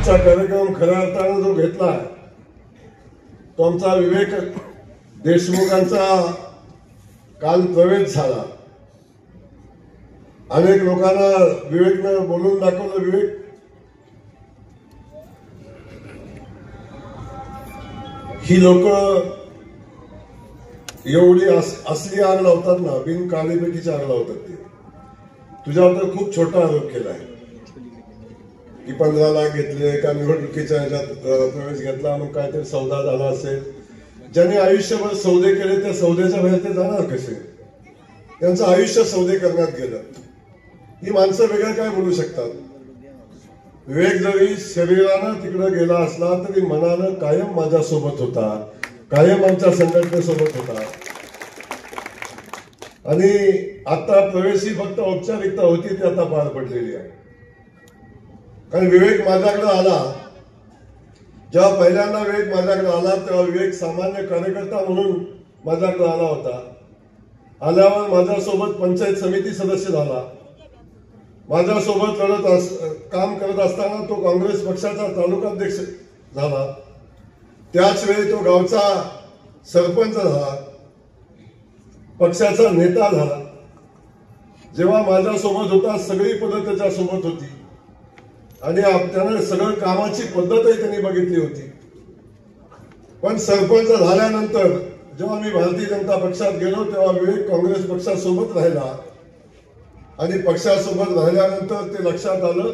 आजचा कार्यक्रम खऱ्या अर्थाने जो घेतला तो आमचा विवेक देशमुखांचा काल प्रवेश झाला। अनेक लोकांना विवेकनं बोलून दाखवलं। विवेक ही लोक एवढी असली आग लावतात ना, बिन काळीपेटीची आग लावतात। ते तुझ्यावर तर खूप छोटा आरोप केलाय की 15 लाख घेतले का निवडणुकीच्या ह्याच्यात प्रवेश घेतला मग काहीतरी सौदा झाला असेल। ज्यांनी आयुष्यभर सौदे केले त्या सौद्याच्या बाहेर ते जाणार कसे? त्यांचं आयुष्य सौदे करण्यात गेलं। ही माणसं वेगळं काय बोलू शकतात? विवेक जरी शरीरानं तिकडे गेला असला तरी मनानं कायम माझ्यासोबत होता, कायम आमच्या संघटनेसोबत होता। आणि आता प्रवेश ही फक्त औपचारिकता होती, ती आता पार पडलेली आहे। कारण विवेक माझ्याकडे आला, जेव्हा पहिल्यांदा विवेक माझ्याकडे आला तेव्हा विवेक सामान्य कार्यकर्ता म्हणून माझ्याकडे आला होता। आल्यावर माझ्यासोबत पंचायत समिती सदस्य झाला, माझ्यासोबत काम करत असताना तो काँग्रेस पक्षाचा तालुकाध्यक्ष झाला, त्याच वेळी तो गावचा सरपंच झाला, पक्षाचा नेता झाला। जेव्हा माझ्यासोबत होता सगळी पद्धत त्याच्या सोबत होती आणि त्याने सगळं कामाची पद्धतही त्यांनी बघितली होती। पण सरपंच झाल्यानंतर जेव्हा मी भारतीय जनता पक्षात गेलो तेव्हा विवेक काँग्रेस पक्षासोबत राहिला आणि पक्षासोबत राहिल्यानंतर ते लक्षात आलं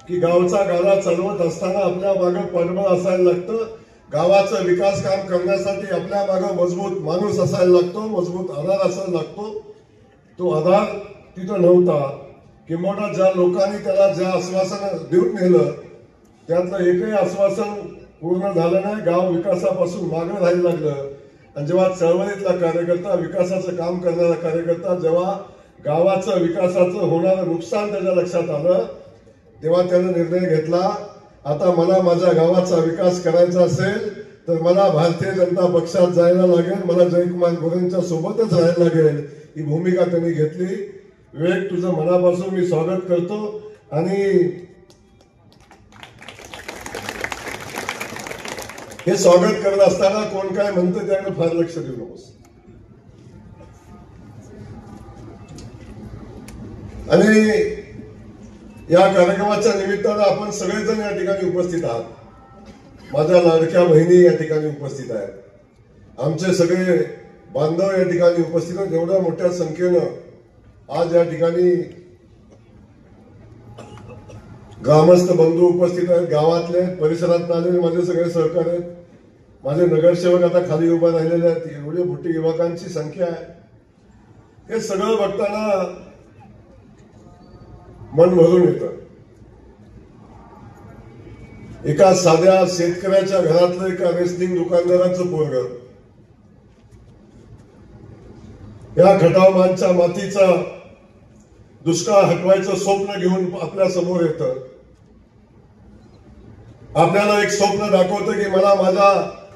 की गावचा गाडा चालवत असताना आपल्या मागे पाठबळ असायला लागतं। गावाचा विकास काम करण्यासाठी आपल्या मागे मजबूत माणूस असायला लागतो, मजबूत आधार असायला लागतो। तो आधार तिथं नव्हता। किंबहुना ज्या लोकांनी त्याला ज्या आश्वासन देऊन नेलं त्यातलं एकही आश्वासन पूर्ण झालं नाही। गाव विकासापासून मागे राहायला लागलं आणि जेव्हा चळवळीतला कार्यकर्ता, विकासाचं काम करणारा कार्यकर्ता जेव्हा गावाचं विकासाचं होणारं नुकसान त्याच्या लक्षात आलं तेव्हा त्याने निर्णय घेतला, आता मला माझ्या गावाचा विकास करायचा असेल तर मला भारतीय जनता पक्षात जायला लागेल, मला जयकुमार गोरेंच्या सोबतच राहायला लागेल। ही भूमिका त्यांनी घेतली। विवेक, तुझं मनापासून मी स्वागत करतो आणि हे स्वागत करत असताना कोण काय म्हणतं त्याकडे फार लक्ष देऊ नकोस। आणि या कार्यक्रमाच्या निमित्तानं आपण सगळेजण या ठिकाणी उपस्थित आहात। माझ्या लाडक्या बहिणी या ठिकाणी उपस्थित आहेत, आमचे सगळे बांधव या ठिकाणी उपस्थित आहेत। एवढ्या मोठ्या संख्येनं आज या ठिकाणी ग्रामस्थ बंधू उपस्थित आहेत, गावातले परिसरात आलेले माझे सगळे सहकारी आहेत, माझे नगरसेवक आता खाली उभा राहिलेले आहेत। एवढी मोठी युवकांची संख्या आहे। हे सगळं बघताना मन भरून येतं। एका साध्या शेतकऱ्याच्या घरातलं एका रेसलिंग दुकानदाराचं पोरग या खटावमानच्या मातीचा दुष्काळ हटवायचं स्वप्न घेऊन आपल्या समोर येतं। आपल्याला एक स्वप्न दाखवतं की मला माझ्या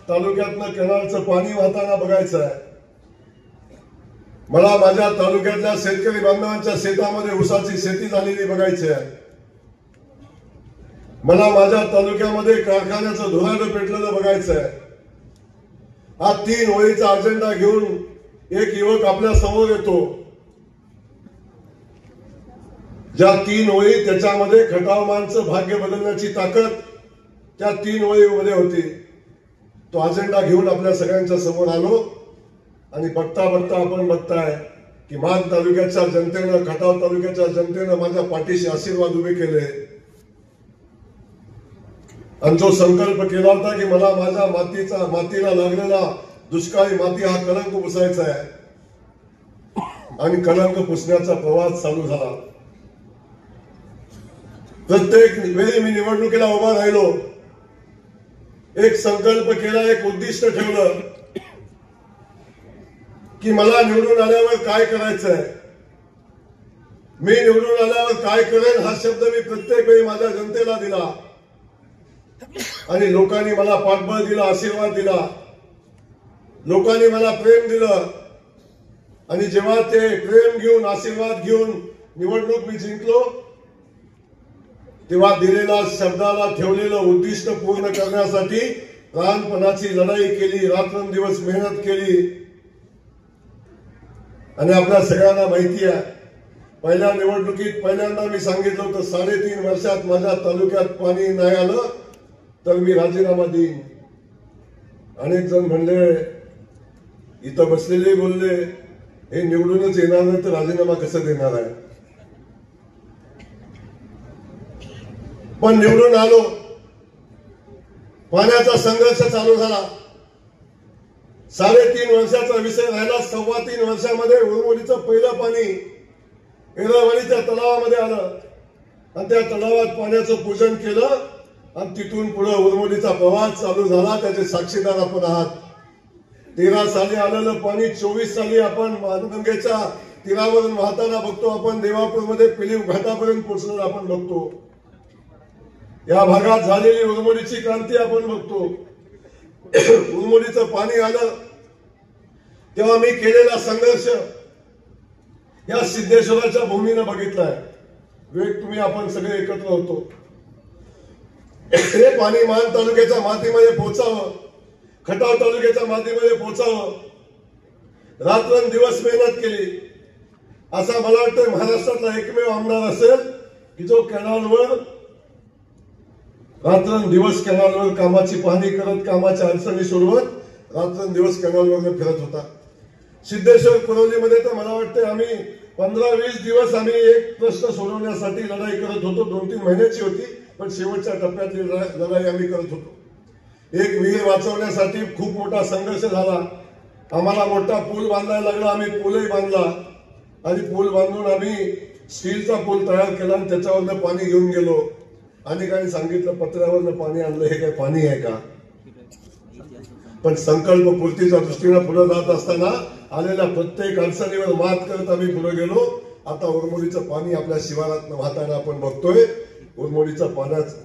तालुक्यातनं केनालचं पाणी वाहताना बघायचं आहे, मला माझ्या तालुक्यातल्या शेतकरी बांधवांच्या शेतामध्ये ऊसाची शेती झालेली बघायची आहे, मला माझ्या तालुक्यामध्ये कारखान्याचं धुराडं पेटलेलं बघायचं आहे। हा 3 ओळीचा अजेंडा घेऊन एक युवक आपल्या समोर येतो। ज्या 3 ओळी त्याच्यामध्ये खटावमानचं भाग्य बदलण्याची ताकद त्या 3 ओळीमध्ये होती। तो अजेंडा घेऊन आपल्या सगळ्यांच्या समोर आलो आणि बघता बघता आपण बघताय की मान तालुक्याच्या जनतेनं, खटाव तालुक्याच्या जनतेनं माझ्या पाठीशी आशीर्वाद उभे केले आणि जो संकल्प केला होता की मला माझ्या मातीला लागलेला दुष्काळी माती हा कलंक पुसायचा आहे आणि कलंक पुसण्याचा प्रवास चालू झाला। प्रत्येक वेळी मी निवडणुकीला उभा राहिलो, एक संकल्प केला, एक उद्दिष्ट ठेवलं की मला निवडून आल्यावर काय करायचंय, मी निवडून आल्यावर काय करेन हा शब्द मी प्रत्येक वेळी माझ्या जनतेला दिला आणि लोकांनी मला पाठबळ दिला, आशीर्वाद दिला, लोकांनी मला प्रेम दिलं आणि जेव्हा ते प्रेम घेऊन, आशीर्वाद घेऊन निवडणूक मी जिंकलो तेव्हा दिलेला शब्दाला ठेवलेलं उद्दिष्ट पूर्ण करण्यासाठी प्राणपणाची लढाई केली, रात्रंदिवस मेहनत केली. आणि आपल्या सगळ्यांना माहिती आहे, पहिल्या निवडणुकीत पहिल्यांदा मी सांगितलं होतं 3.5 वर्षात माझ्या तालुक्यात पाणी नाही आलं तर मी राजीनामा देईन. अनेक जण म्हणले, इथं बसलेले बोलले, हे निवडूनच येणार नाही तर राजीनामा कसं देणार आहे. पण निवडून आलो, पाण्याचा संघर्ष चालू झाला. 3.5 वर्षाचा विषय राहिला. 3.25 वर्षामध्ये उरमोडीचं पहिलं पाणी एरावाडीच्या तलावामध्ये आलं आणि त्या तलावात पाण्याचं पूजन केलं आणि तिथून पुढे उरमोडीचा प्रवास चालू झाला. त्याचे साक्षीदार आपण आहात. 13 साली आलेलं पाणी 24 साली आपण मानगंगेच्या तीरावरून वाहताना बघतो. आपण देवापूरमध्ये पिलीव घाटापर्यंत पोहोचलेलं आपण बघतो. या भागात झालेली उरमोडीची क्रांती आपण बघतो. उरमोडीचं पाणी आलं तेव्हा मी केलेला संघर्ष या सिद्धेश्वराच्या भूमीनं बघितलाय. वेग तुम्ही आपण सगळे एकत्र होतो. हे पाणी मान तालुक्याच्या मातीमध्ये पोहोचावं, खटाव तालुक्याच्या मातीमध्ये पोहोचावं, रात्रंदिवस मेहनत केली. असा मला वाटतं महाराष्ट्रातला एकमेव आमदार असेल की जो कॅनॉलवर रात्रंदिवस कॅनॉलवर कामाची पाहणी करत, कामाच्या अडचणी सोडवत रात्रंदिवस कॅनॉलवर फिरत होता. सिद्धेश्वर कुरवलीमध्ये तर मला वाटतं आम्ही 15-20 दिवस आम्ही एक प्रश्न सोडवण्यासाठी लढाई करत होतो. 2-3 महिन्याची होती, पण शेवटच्या टप्प्यातली लढाई आम्ही करत होतो. एक विहीर वाचवण्यासाठी खूप मोठा संघर्ष झाला. आम्हाला मोठा पूल बांधायला लागला. आम्ही पूलही बांधला आणि पूल बांधून आम्ही स्टीलचा पूल तयार केला आणि त्याच्यावरनं पाणी घेऊन गेलो. अनेकांनी सांगितलं पत्र्यावरनं पाणी आणलं, हे काय पाणी आहे का. पण संकल्प पूर्तीच्या दृष्टीनं पुढे जात असताना आलेल्या प्रत्येक अडचणीवर मात करत आम्ही पुढे गेलो. आता उरमोडीचं पाणी आपल्या शिवारात वाहताना आपण बघतोय. उरमोडीचं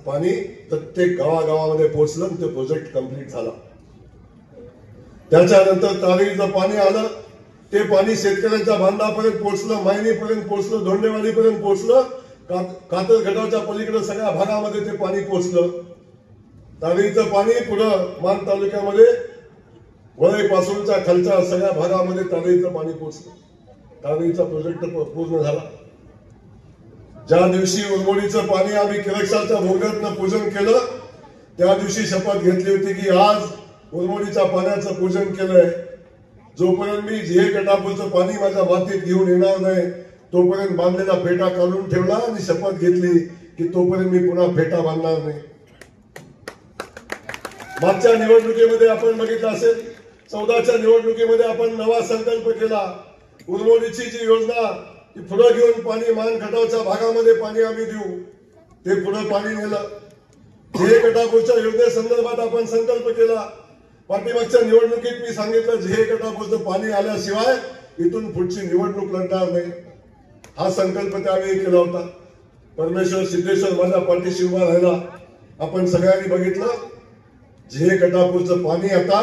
पाणी प्रत्येक गावागावामध्ये पोहोचलं आणि ते प्रोजेक्ट कंप्लीट झाला. त्याच्यानंतर तारीचं पाणी आलं. ते पाणी शेतकऱ्यांच्या बांधापर्यंत पोहोचलं, मायनीपर्यंत पोहोचलं, धोंडेवाडीपर्यंत पोहोचलं, कातरगडाच्या पलीकडे सगळ्या भागामध्ये ते पाणी पोहोचलं. तारीचं पाणी पुढं मान तालुक्यामध्ये वळईपासूनच्या खालच्या सगळ्या भागामध्ये तारीचं पाणी पोहोचलं. तारीचा प्रोजेक्ट पूर्ण झाला. ज्या दिवशी उरमोडीचं पाणी आम्ही किरक्षाच्या भोगऱ्यातनं पूजन केलं त्या दिवशी शपथ घेतली होती की आज उरमोडीच्या पाण्याचं पूजन केलंय. जोपर्यंत मी झिहे कटापूरचं पाणी माझ्या मातीत घेऊन येणार नाही तोपर्यंत बांधलेला फेटा काढून ठेवला आणि शपथ घेतली की तोपर्यंत मी पुन्हा फेटा बांधणार नाही. मागच्या निवडणुकीमध्ये आपण बघितलं असेल, 14च्या निवडणुकीमध्ये आपण नवा संकल्प केला. उरमोडीची जी योजना ती पुढे घेऊन पाणी मान खटावच्या भागामध्ये पाणी आम्ही देऊ, ते पुढे पाणी नेलं. झिहे कटापूरच्या योजनेसंदर्भात आपण संकल्प केला. पाठीमागच्या निवडणुकीत मी सांगितलं झिहे कटापूरचं पाणी आल्याशिवाय इथून पुढची निवडणूक लढणार नाही. हा संकल्प त्यावेळी केला होता. परमेश्वर सिद्धेश्वर माझ्या पाठीशी उभा राहिला. आपण सगळ्यांनी बघितलं झिहे कटापूरचं पाणी आता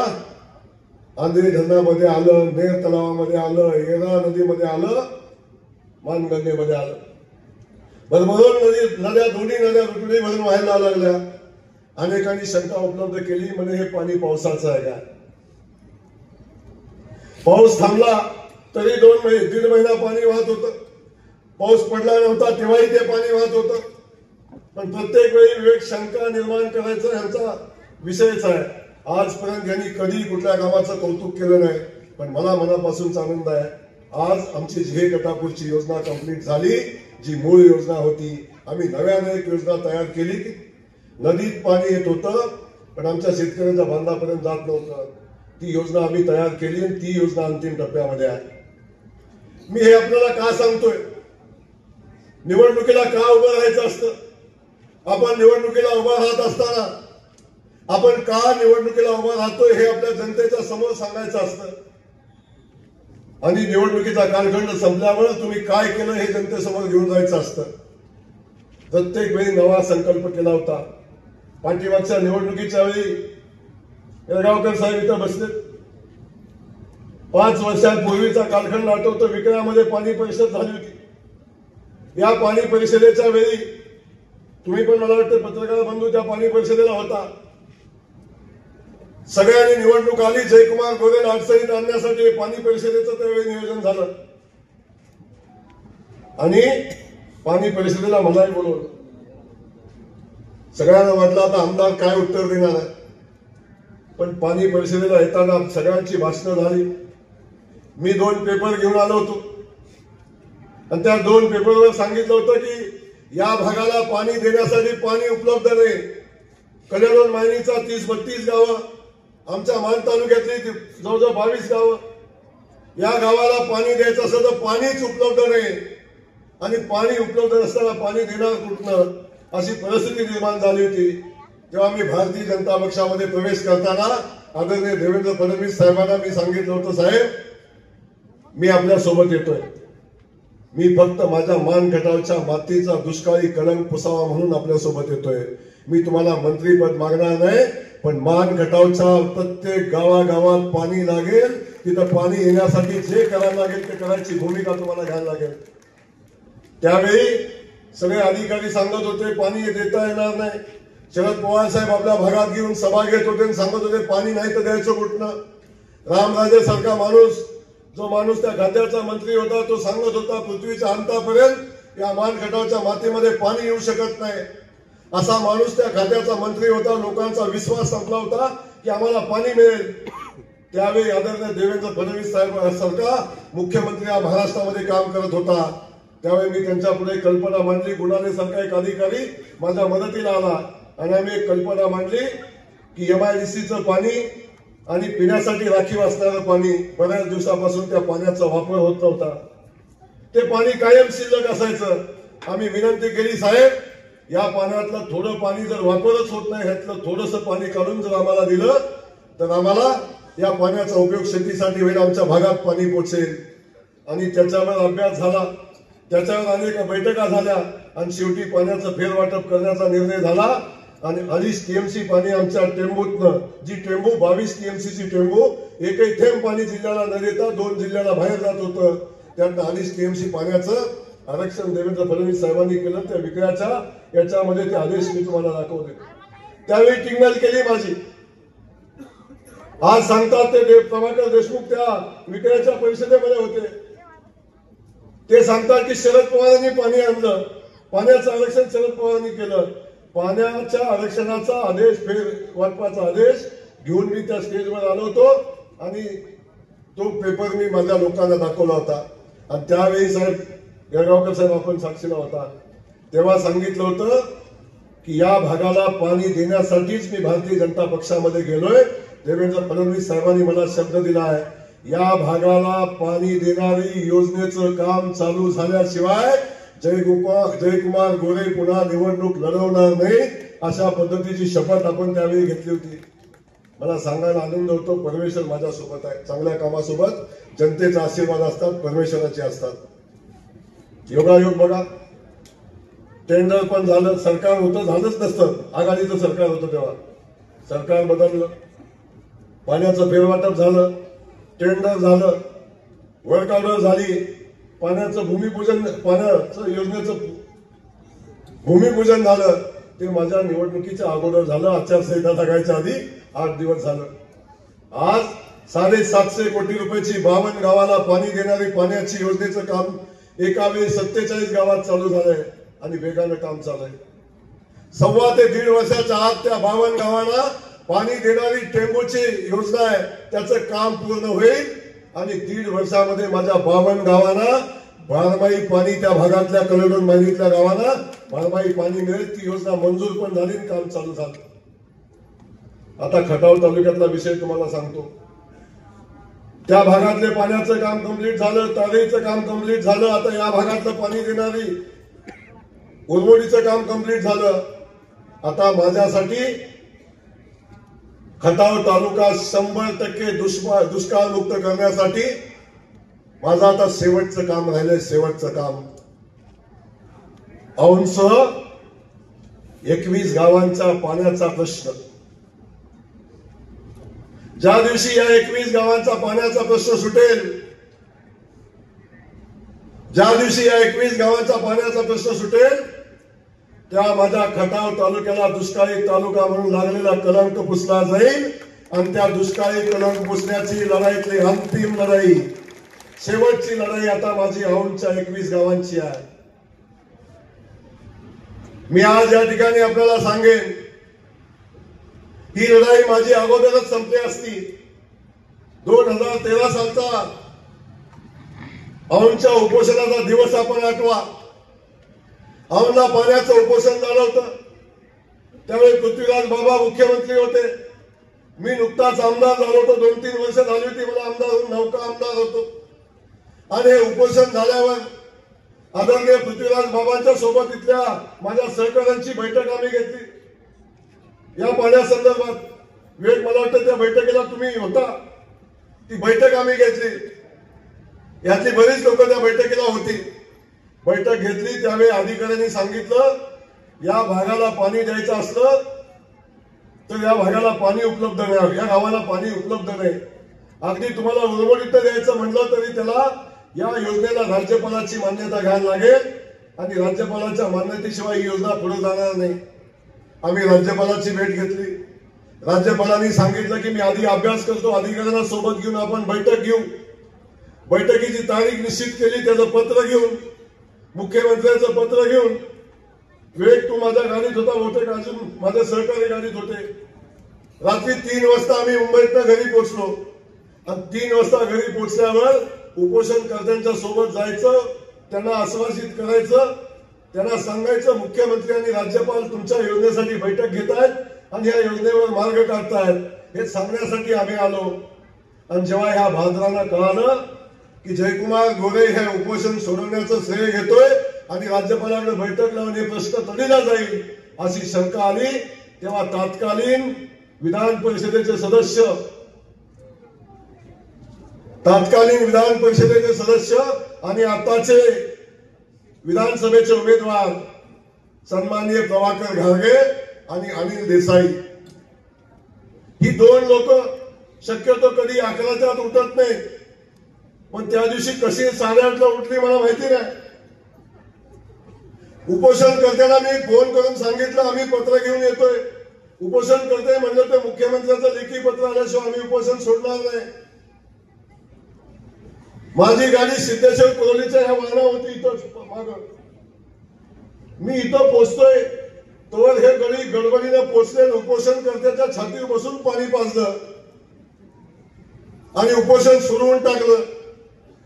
आंधळी धरणामध्ये आलं, नेर तलावामध्ये आलं, येरा नदीमध्ये आलं, मानगंगेमध्ये आलं. भरभरून नद्या दोन्ही नद्या रुटडी भरून व्हायला लागल्या. अनेकांनी शंका उपलब्ध केली, म्हणे हे पाणी पावसाचं आहे का. पाऊस थांबला तरी 1.5 महिना पाणी वाहत होतं. पाऊस पडला नव्हता तेव्हाही ते पाणी वाहत होतं. पण प्रत्येक वेळी विवेक शंका निर्माण करायचा ह्यांचा विषयच आहे. आजपर्यंत यांनी कधी कुठल्या कामाचं कौतुक केलं नाही, पण मला मनापासूनचा आनंद आहे. आज आमची झिहे कटापूरची योजना कंप्लीट झाली. जी मूळ योजना होती, आम्ही नव्याने एक योजना तयार केली. नदीत पाणी येत होतं पण आमच्या शेतकऱ्यांच्या बांधापर्यंत जात नव्हतं. ती योजना आम्ही तयार केली आणि ती योजना अंतिम टप्प्यामध्ये आहे. मी हे आपल्याला का सांगतोय, निवडणुकीला का उभं राहायचं असतं. आपण निवडणुकीला उभा राहत असताना आपण का निवडणुकीला उभा राहतोय हे आपल्या जनतेच्या समोर सांगायचं असतं. आणि निवडणुकीचा कालखंड संपल्यावर तुम्ही काय केलं हे जनतेसमोर घेऊन जायचं असतं. प्रत्येक वेळी नवा संकल्प केला होता. पाठीमागच्या निवडणुकीच्या वेळी येळगावकर साहेब इथं बसले. 5 वर्षांपूर्वीचा कालखंड आठवतो. विक्रयामध्ये पाणी परिषद झाली होती. या पाणी परिषदेच्या वेळी तुम्ही पण मला वाटतं पत्रकार बंधू त्या पाणी परिषदेला होता. सगळ्यांनी निवडणूक आली, जयकुमार गोरेला अडचणीत आणण्यासाठी पाणी परिषदेचं त्यावेळी नियोजन झालं आणि पाणी परिषदेला मलाही बोलवलं. सगळ्यांना वाटलं आता आमदार काय उत्तर देणार आहे, पण पाणी परिषदेला येताना सगळ्यांची भाषणं झाली. मी 2 पेपर घेऊन आलो होतो आणि त्या 2 पेपरवर सांगितलं होतं की या भागाला पाणी देण्यासाठी पाणी उपलब्ध नाही. कल्याण मायनीचा 30-32 गावं, आमच्या मान तालुक्यातली जवळजवळ 22 गावं, या गावाला पाणी द्यायचं असं तर पाणीच उपलब्ध नाही आणि पाणी उपलब्ध नसताना पाणी देणार कुठनं, अशी परिस्थिती निर्माण झाली होती. तेव्हा मी भारतीय जनता पक्षामध्ये प्रवेश करताना आदरणीय देवेंद्र फडणवीस साहेबांना मी सांगितलं होतं, साहेब मी आपल्या सोबत येतोय, मी फक्त माझ्या मान खटावच्या मातीचा दुष्काळी कलंक पुसावा म्हणून आपल्या सोबत येतोय. मी तुम्हाला मंत्रीपद मागणार नाही, पण मान खटावच्या प्रत्येक गावागावात पाणी लागेल, तिथं पाणी येण्यासाठी जे करायला लागेल ते करायची भूमिका तुम्हाला घ्यायला लागेल. त्यावेळी सगळे अधिकारी सांगत होते पाणी देता येणार नाही. शरद पवार साहेब आपल्या भागात घेऊन सभा घेत होते आणि सांगत होते पाणी नाही तर द्यायचं कुठनं. रामराजे सारखा माणूस, जो माणूस त्या खात्याचा मंत्री होता, तो सांगत होता पृथ्वीच्या अंतापर्यंत या मान खटावच्या मातीमध्ये पाणी येऊ शकत नाही. असा माणूस त्या खात्याचा मंत्री होता. लोकांचा विश्वास संपला होता की आम्हाला पाणी मिळेल. त्यावेळी आदरणीय देवेंद्र फडणवीस साहेब सारखा मुख्यमंत्री या महाराष्ट्रामध्ये काम करत होता. त्यावेळी मी त्यांच्या पुढे कल्पना मांडली. गुणाले सारखा एक अधिकारी माझ्या मदतीला आला आणि आम्ही एक कल्पना मांडली की MIDCचं पाणी आणि पिण्यासाठी राखीव असणारं पाणी, बऱ्याच दिवसापासून त्या पाण्याचा वापर होत नव्हता, ते पाणी कायम शिल्लक असायचं. आम्ही विनंती केली, साहेब या पाण्यातलं थोडं पाणी जर वापरच होत नाही, ह्यातलं थोडंसं पाणी काढून जर आम्हाला दिलं तर आम्हाला या पाण्याचा उपयोग शेतीसाठी होईल, आमच्या भागात पाणी पोहोचेल. आणि त्याच्यावर अभ्यास झाला, त्याच्यावर अनेक बैठका झाल्या आणि शेवटी पाण्याचं फेरवाटप करण्याचा निर्णय झाला आणि 2.5 TMC पाणी आमच्या टेंबूतनं, जी टेंबू 22 TMCची टेंबू, एकही थेंब पाणी जिल्ह्याला न देता 2 जिल्ह्याला बाहेर जात होतं. त्यातनं 2.5 TMC पाण्याचं आरक्षण देवेंद्र फडणवीस साहेबांनी केलं. त्या विक्र्याच्या याच्यामध्ये ते आदेश मी तुम्हाला दाखवले. त्यावेळी टिंगल केली माझी. आज सांगतात ते प्रभाकर देशमुख त्या विक्र्याच्या परिषदेमध्ये होते, ते सांगतात की शरद पवारांनी पाणी आणलं, पाण्याचं आरक्षण शरद पवारांनी केलं. पाण्याच्या आरक्षणाचा आदेश, फेर वाटपाचा आदेश घेऊन मी त्या स्टेजवर आलो होतो आणि तो पेपर मी माझ्या लोकांना दाखवला होता. आणि त्यावेळी साहेब येळगावकर साहेब आपण साक्षीला होता, तेव्हा सांगितलं होतं की या भागाला पाणी देण्यासाठीच मी भारतीय जनता पक्षामध्ये गेलोय. देवेंद्र फडणवीस साहेबांनी मला शब्द दिला आहे, या भागाला पाणी देणारी योजनेचं काम चालू झाल्याशिवाय जयकुमार गोरे पुन्हा निवडणूक लढवणार नाही, अशा पद्धतीची शपथ आपण त्यावेळी घेतली होती. मला सांगायला आनंद होतो, परमेश्वर माझ्यासोबत आहे. चांगल्या कामासोबत जनतेचा आशीर्वाद असतात, परमेश्वराचे असतात. योगायोग बघा, टेंडर पण झालं, सरकार होतं, झालंच नसतं, आघाडीचं सरकार होतं तेव्हा, सरकार बदललं, पाण्याचं फेरवाटप झालं, टेंडर झालं, वर्क ऑर्डर झाली, पाण्याचं भूमिपूजन, पाण्याचं योजनेचं भूमिपूजन झालं. ते माझ्या निवडणुकीच्या अगोदर झालं, आचारसंहिता लागायच्या आधी 8 दिवस झालं. आज 750 कोटी रुपयाची 52 गावाला पाणी देणारी पाण्याची योजनेचं काम एका वेळी 47 गावात चालू झालंय आणि वेगानं काम चालू आहे. 1.25 ते 1.5 वर्षाच्या आत त्या 52 गावांना पाणी देणारी टेंबूची योजना आहे, त्याचं काम पूर्ण होईल आणि 1.5 वर्षामध्ये माझ्या 52 गावांना बारमाही पाणी, त्या भागातल्या कलेडोन माहिनीतल्या गावांना बारमाही पाणी मिळेल. ती योजना मंजूर पण झाली, काम चालू झालं. आता खटाव तालुक्यातला विषय तुम्हाला सांगतो. त्या भागातले पाण्याचं काम कंप्लीट झालं, तारेचं काम कंप्लीट झालं. आता या भागातलं पाणी देणारी उरमोडीचं काम कंप्लीट झालं. आता माझ्यासाठी खटाव तालुका 100% दुष्काळ मुक्त करण्यासाठी माझं आता शेवटचं काम राहिलंय. शेवटचं काम औंधसह 21 गावांचा पाण्याचा प्रश्न. ज्या दिवशी या 21 गावांचा पाण्याचा प्रश्न सुटेल, ज्या दिवशी या 21 गावांचा पाण्याचा प्रश्न सुटेल, त्या माझ्या खटाव तालुक्याला दुष्काळी तालुका म्हणून लागलेला कलंक पुसला जाईल आणि त्या दुष्काळी कलंक पुसण्याची लढाईतली अंतिम लढाई, शेवटची लढाई आता माझी औंधच्या 21 गावांची आहे. मी आज या ठिकाणी आपल्याला सांगेन, ही लढाई माझी अगोदरच संपली असती. 2013 सालचा औंधच्या उपोषणाचा दिवस आपण आठवा. औंधला पाण्याचं उपोषण झालं होतं. त्यावेळी पृथ्वीराज बाबा मुख्यमंत्री होते. मी नुकताच आमदार झालो होतो. 2-3 वर्ष झाली होती मला आमदार, नौका आमदार होतो. आणि हे उपोषण झाल्यावर आदरणीय पृथ्वीराज बाबांच्या सोबत इथल्या माझ्या सहकाऱ्यांची बैठक आम्ही घेतली या पाण्यासंदर्भात. वेळ मला वाटतं त्या बैठकीला तुम्ही होता. ती बैठक आम्ही घेतली. यातली बरीच लोक त्या बैठकीला होती. बैठक घेतली त्यावेळी अधिकाऱ्यांनी सांगितलं, या भागाला पाणी द्यायचं असलं तर या भागाला पाणी उपलब्ध नाही, या गावाला पाणी उपलब्ध नाही. अगदी तुम्हाला उरमोडीत द्यायचं म्हणलं तरी त्याला या योजनेला राज्यपालाची मान्यता घ्यायला लागेल आणि राज्यपालाच्या मान्यतेशिवाय ही योजना पुढे जाणार नाही. आम्ही राज्यपालाची भेट घेतली. राज्यपालांनी सांगितलं की मी आधी अभ्यास करतो, अधिकाऱ्यांना सोबत घेऊन आपण बैठक घेऊ. बैठकीची तारीख निश्चित केली. त्याचं पत्र घेऊन, मुख्यमंत्र्यांचं पत्र घेऊन, वेग तू माझ्या गाडीत होता, बहुतेक अजून माझे सहकारी गाडीत होते. रात्री 3 वाजता आम्ही मुंबईतनं घरी पोहोचलो. आणि 3 वाजता घरी पोहोचल्यावर उपोषणकर्त्यांच्या सोबत जायचं, त्यांना आश्वासित करायचं, त्यांना सांगायचं मुख्यमंत्री आणि राज्यपाल तुमच्या योजनेसाठी बैठक घेत आहेत आणि या योजनेवर मार्ग काढतायत हे सांगण्यासाठी आम्ही आलो. आणि जेव्हा ह्या भाजरांना कळालं की जयकुमार गोरे हे उपोषण सोडवण्याचं श्रेय घेतोय आणि राज्यपालांकडे बैठक लावून हे प्रश्न तडीला जाईल अशी शंका आली, तेव्हा तत्कालीन विधान परिषदेचे सदस्य आणि आताचे विधानसभेचे उमेदवार सन्माननीय प्रभाकर घारगे आणि अनिल देसाई, ही 2 लोक शक्यतो कधी 11च्या आत उठत नाही. पण त्या दिवशी कशी 8:30ला उठली मला माहिती नाही. उपोषण करताना मी फोन करून सांगितलं आम्ही पत्र घेऊन येतोय. उपोषण करते म्हणलं तर मुख्यमंत्र्यांचं लेखी पत्र आल्याशिवाय आम्ही उपोषण सोडणार नाही. माझी गाडी सिद्धेश्वर कुरोलीच्या ह्या वाहना होती इथं माग. मी इथं पोचतोय तोवर हे गडी गडबडीनं पोचले. उपोषणकर्त्याच्या छातीवर बसून पाणी पाजलं आणि उपोषण सुरू होऊन टाकलं.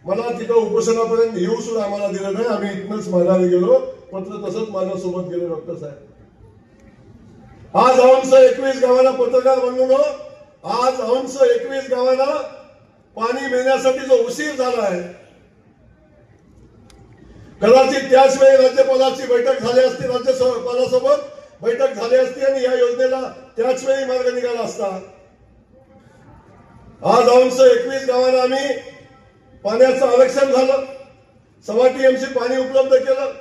मला तिथं उपोषणापर्यंत येऊ सुद्धा आम्हाला दिलं नाही. आम्ही इथनच माघारी गेलो. पत्र तसंच माझ्यासोबत गेले डॉक्टर साहेब. आज औंधच्या 21 गावांना पत्रकार बनवून आज औंधच्या 21 गावांना पाणी मिळण्यासाठी जो उशीर झाला आहे, कदाचित त्याच वेळी राज्यपालाची बैठक झाली असती, राज्यपालासोबत बैठक झाली असती आणि या योजनेला त्याच वेळी मार्ग निघाला असता. आज औंधच्या 21 गावांना आम्ही पाण्याचं आरक्षण झालं, 1.25 TMC पाणी उपलब्ध केलं,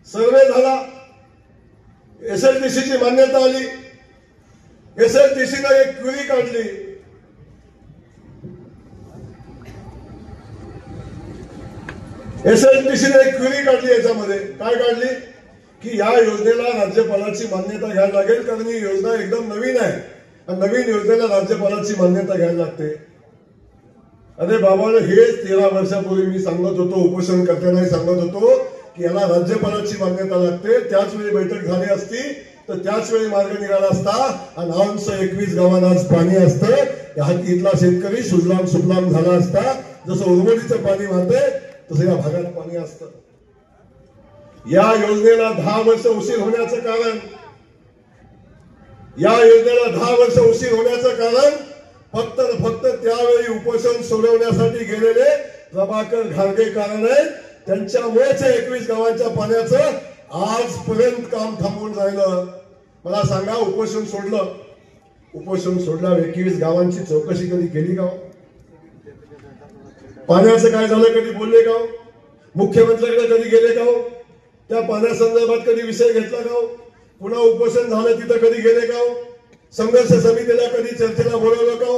सर्वे झाला, SLTCची मान्यता आली, SLTCनं एक क्वेरी काढली. SLTCने एक क्वेरी काढली. याच्यामध्ये काय काढली की या योजनेला राज्यपालाची मान्यता घ्यायला लागेल, कारण ही योजना एकदम नवीन आहे आणि नवीन योजनेला राज्यपालाची मान्यता घ्यायला लागते. अरे बाबांनो, हेच 13 वर्षापूर्वी मी सांगत होतो, उपोषण करतानाही सांगत होतो की याला राज्यपालाची मान्यता लागते. त्याच वेळी बैठक झाली असती तर त्याच वेळी मार्ग निघाला असता आणि औंधच्या 21 गावांना आज पाणी असतं. इथला शेतकरी सुजलाम सुफलाम झाला असता. जसं उर्वरीचं पाणी वाहतंय तसं या भागात पाणी असतं. या योजनेला 10 वर्ष उशीर होण्याचं कारण फक्त त्यावेळी उपोषण सोडवण्यासाठी गेलेले प्रभाकर घारगे कारण आहेत. त्यांच्यामुळेच 21 गावांच्या पाण्याचं आजपर्यंत काम थांबून राहिलं. मला सांगा, उपोषण सोडलं 21 गावांची चौकशी कधी केली का? पाण्याचं काय झालं कधी बोलले का? मुख्यमंत्र्यांकडे कधी गेले का? त्या पाण्यासंदर्भात कधी विषय घेतला का? पुन्हा उपोषण झालं तिथं कधी गेले का? संघर्ष समितीला कधी चर्चेला बोलवलं का?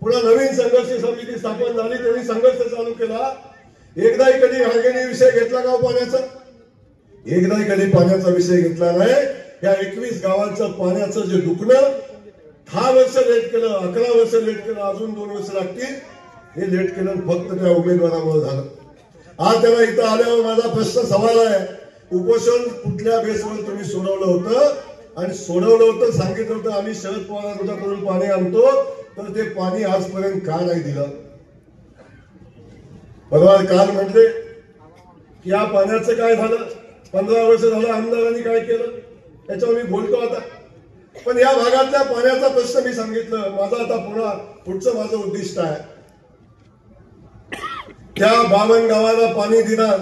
पुन्हा नवीन संघर्ष समिती स्थापन झाली, त्यांनी संघर्ष चालू केला. एकदाही कधी घारगेने विषय घेतला का पाण्याचा? एकदाही कधी पाण्याचा विषय घेतला नाही। या 21 गावांचं पाण्याचं जे दुखणं 10 वर्ष लेट केलं, 11 वर्ष लेट केलं, अजून 2 वर्ष लागतील, हे लेट केलं फक्त त्या उमेदवारामुळे झालं। आज त्याला इथं आल्यावर माझा प्रश्न सवाल आहे, उपोषण कुठल्या बेसवर तुम्ही सोडवलं होतं? आणि सोडवलं होतं, सांगितलं होतं आम्ही शरद पवारांकडून पाणी आणतो, तर ते पाणी आजपर्यंत का नाही दिलं? बरोबर, काल म्हटले की या पाण्याचं काय झालं, 15 वर्ष झालं आमदारांनी काय केलं, त्याच्यावर मी बोलतो आता। पण या भागातल्या पाण्याचा प्रश्न मी सांगितलं, माझा आता पुढचं माझं उद्दिष्ट आहे त्या 52 गावाला पाणी देणार,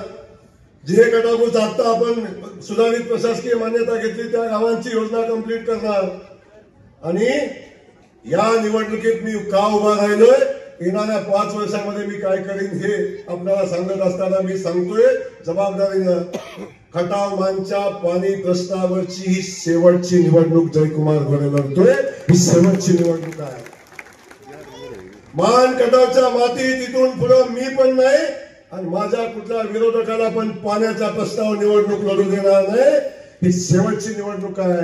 जे गटाभूत आता आपण सुधारित प्रशासकीय मान्यता घेतली त्या गावांची योजना कंप्लीट करणार। आणि या निवडणुकीत मी का उभा राहिलोय, येणाऱ्या 5 वर्षामध्ये मी काय करीन हे आपल्याला सांगत असताना मी सांगतोय जबाबदारीनं, खटाव मानच्या पाणी प्रश्नावरची ही शेवटची निवडणूक जयकुमार गोरे लढतोय, ही शेवटची निवडणूक आहे। मान खटावच्या मातीत इथून पुढे मी पण नाही आणि माझ्या कुठल्या विरोधकाला पण पाण्याच्या प्रश्नावर निवडणूक लढू देणार नाही, ही शेवटची निवडणूक आहे।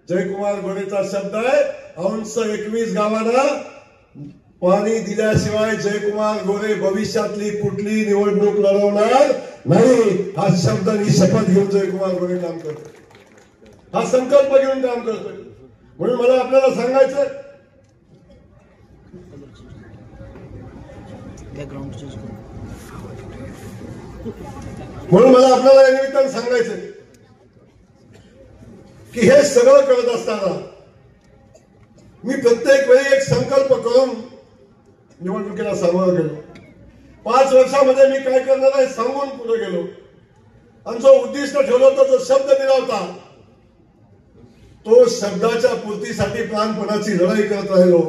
जयकुमार गोरेचा शब्द आहे, अंश 21 गावांना पाणी दिल्याशिवाय जयकुमार गोरे भविष्यातली कुठली निवडणूक लढवणार नाही, हा शब्द आणि शपथ घेऊन जयकुमार गोरे काम करतोय, हा संकल्प घेऊन काम करतोय। म्हणून मला आपल्याला सांगायचं, म्हणून मला आपल्याला या निमित्तानं सांगायचं की हे सगळं करत असताना मी प्रत्येक वेळी एक संकल्प करून निवडणुकीला सामोरं गेलो। 5 वर्षामध्ये मी काय करणार आहे सांगून पुढे गेलो आणि जो उद्दिष्ट ठेवलं होतं, जो शब्द दिला होता, तो शब्दाच्या पूर्तीसाठी प्राणपणाची लढाई करत राहिलो।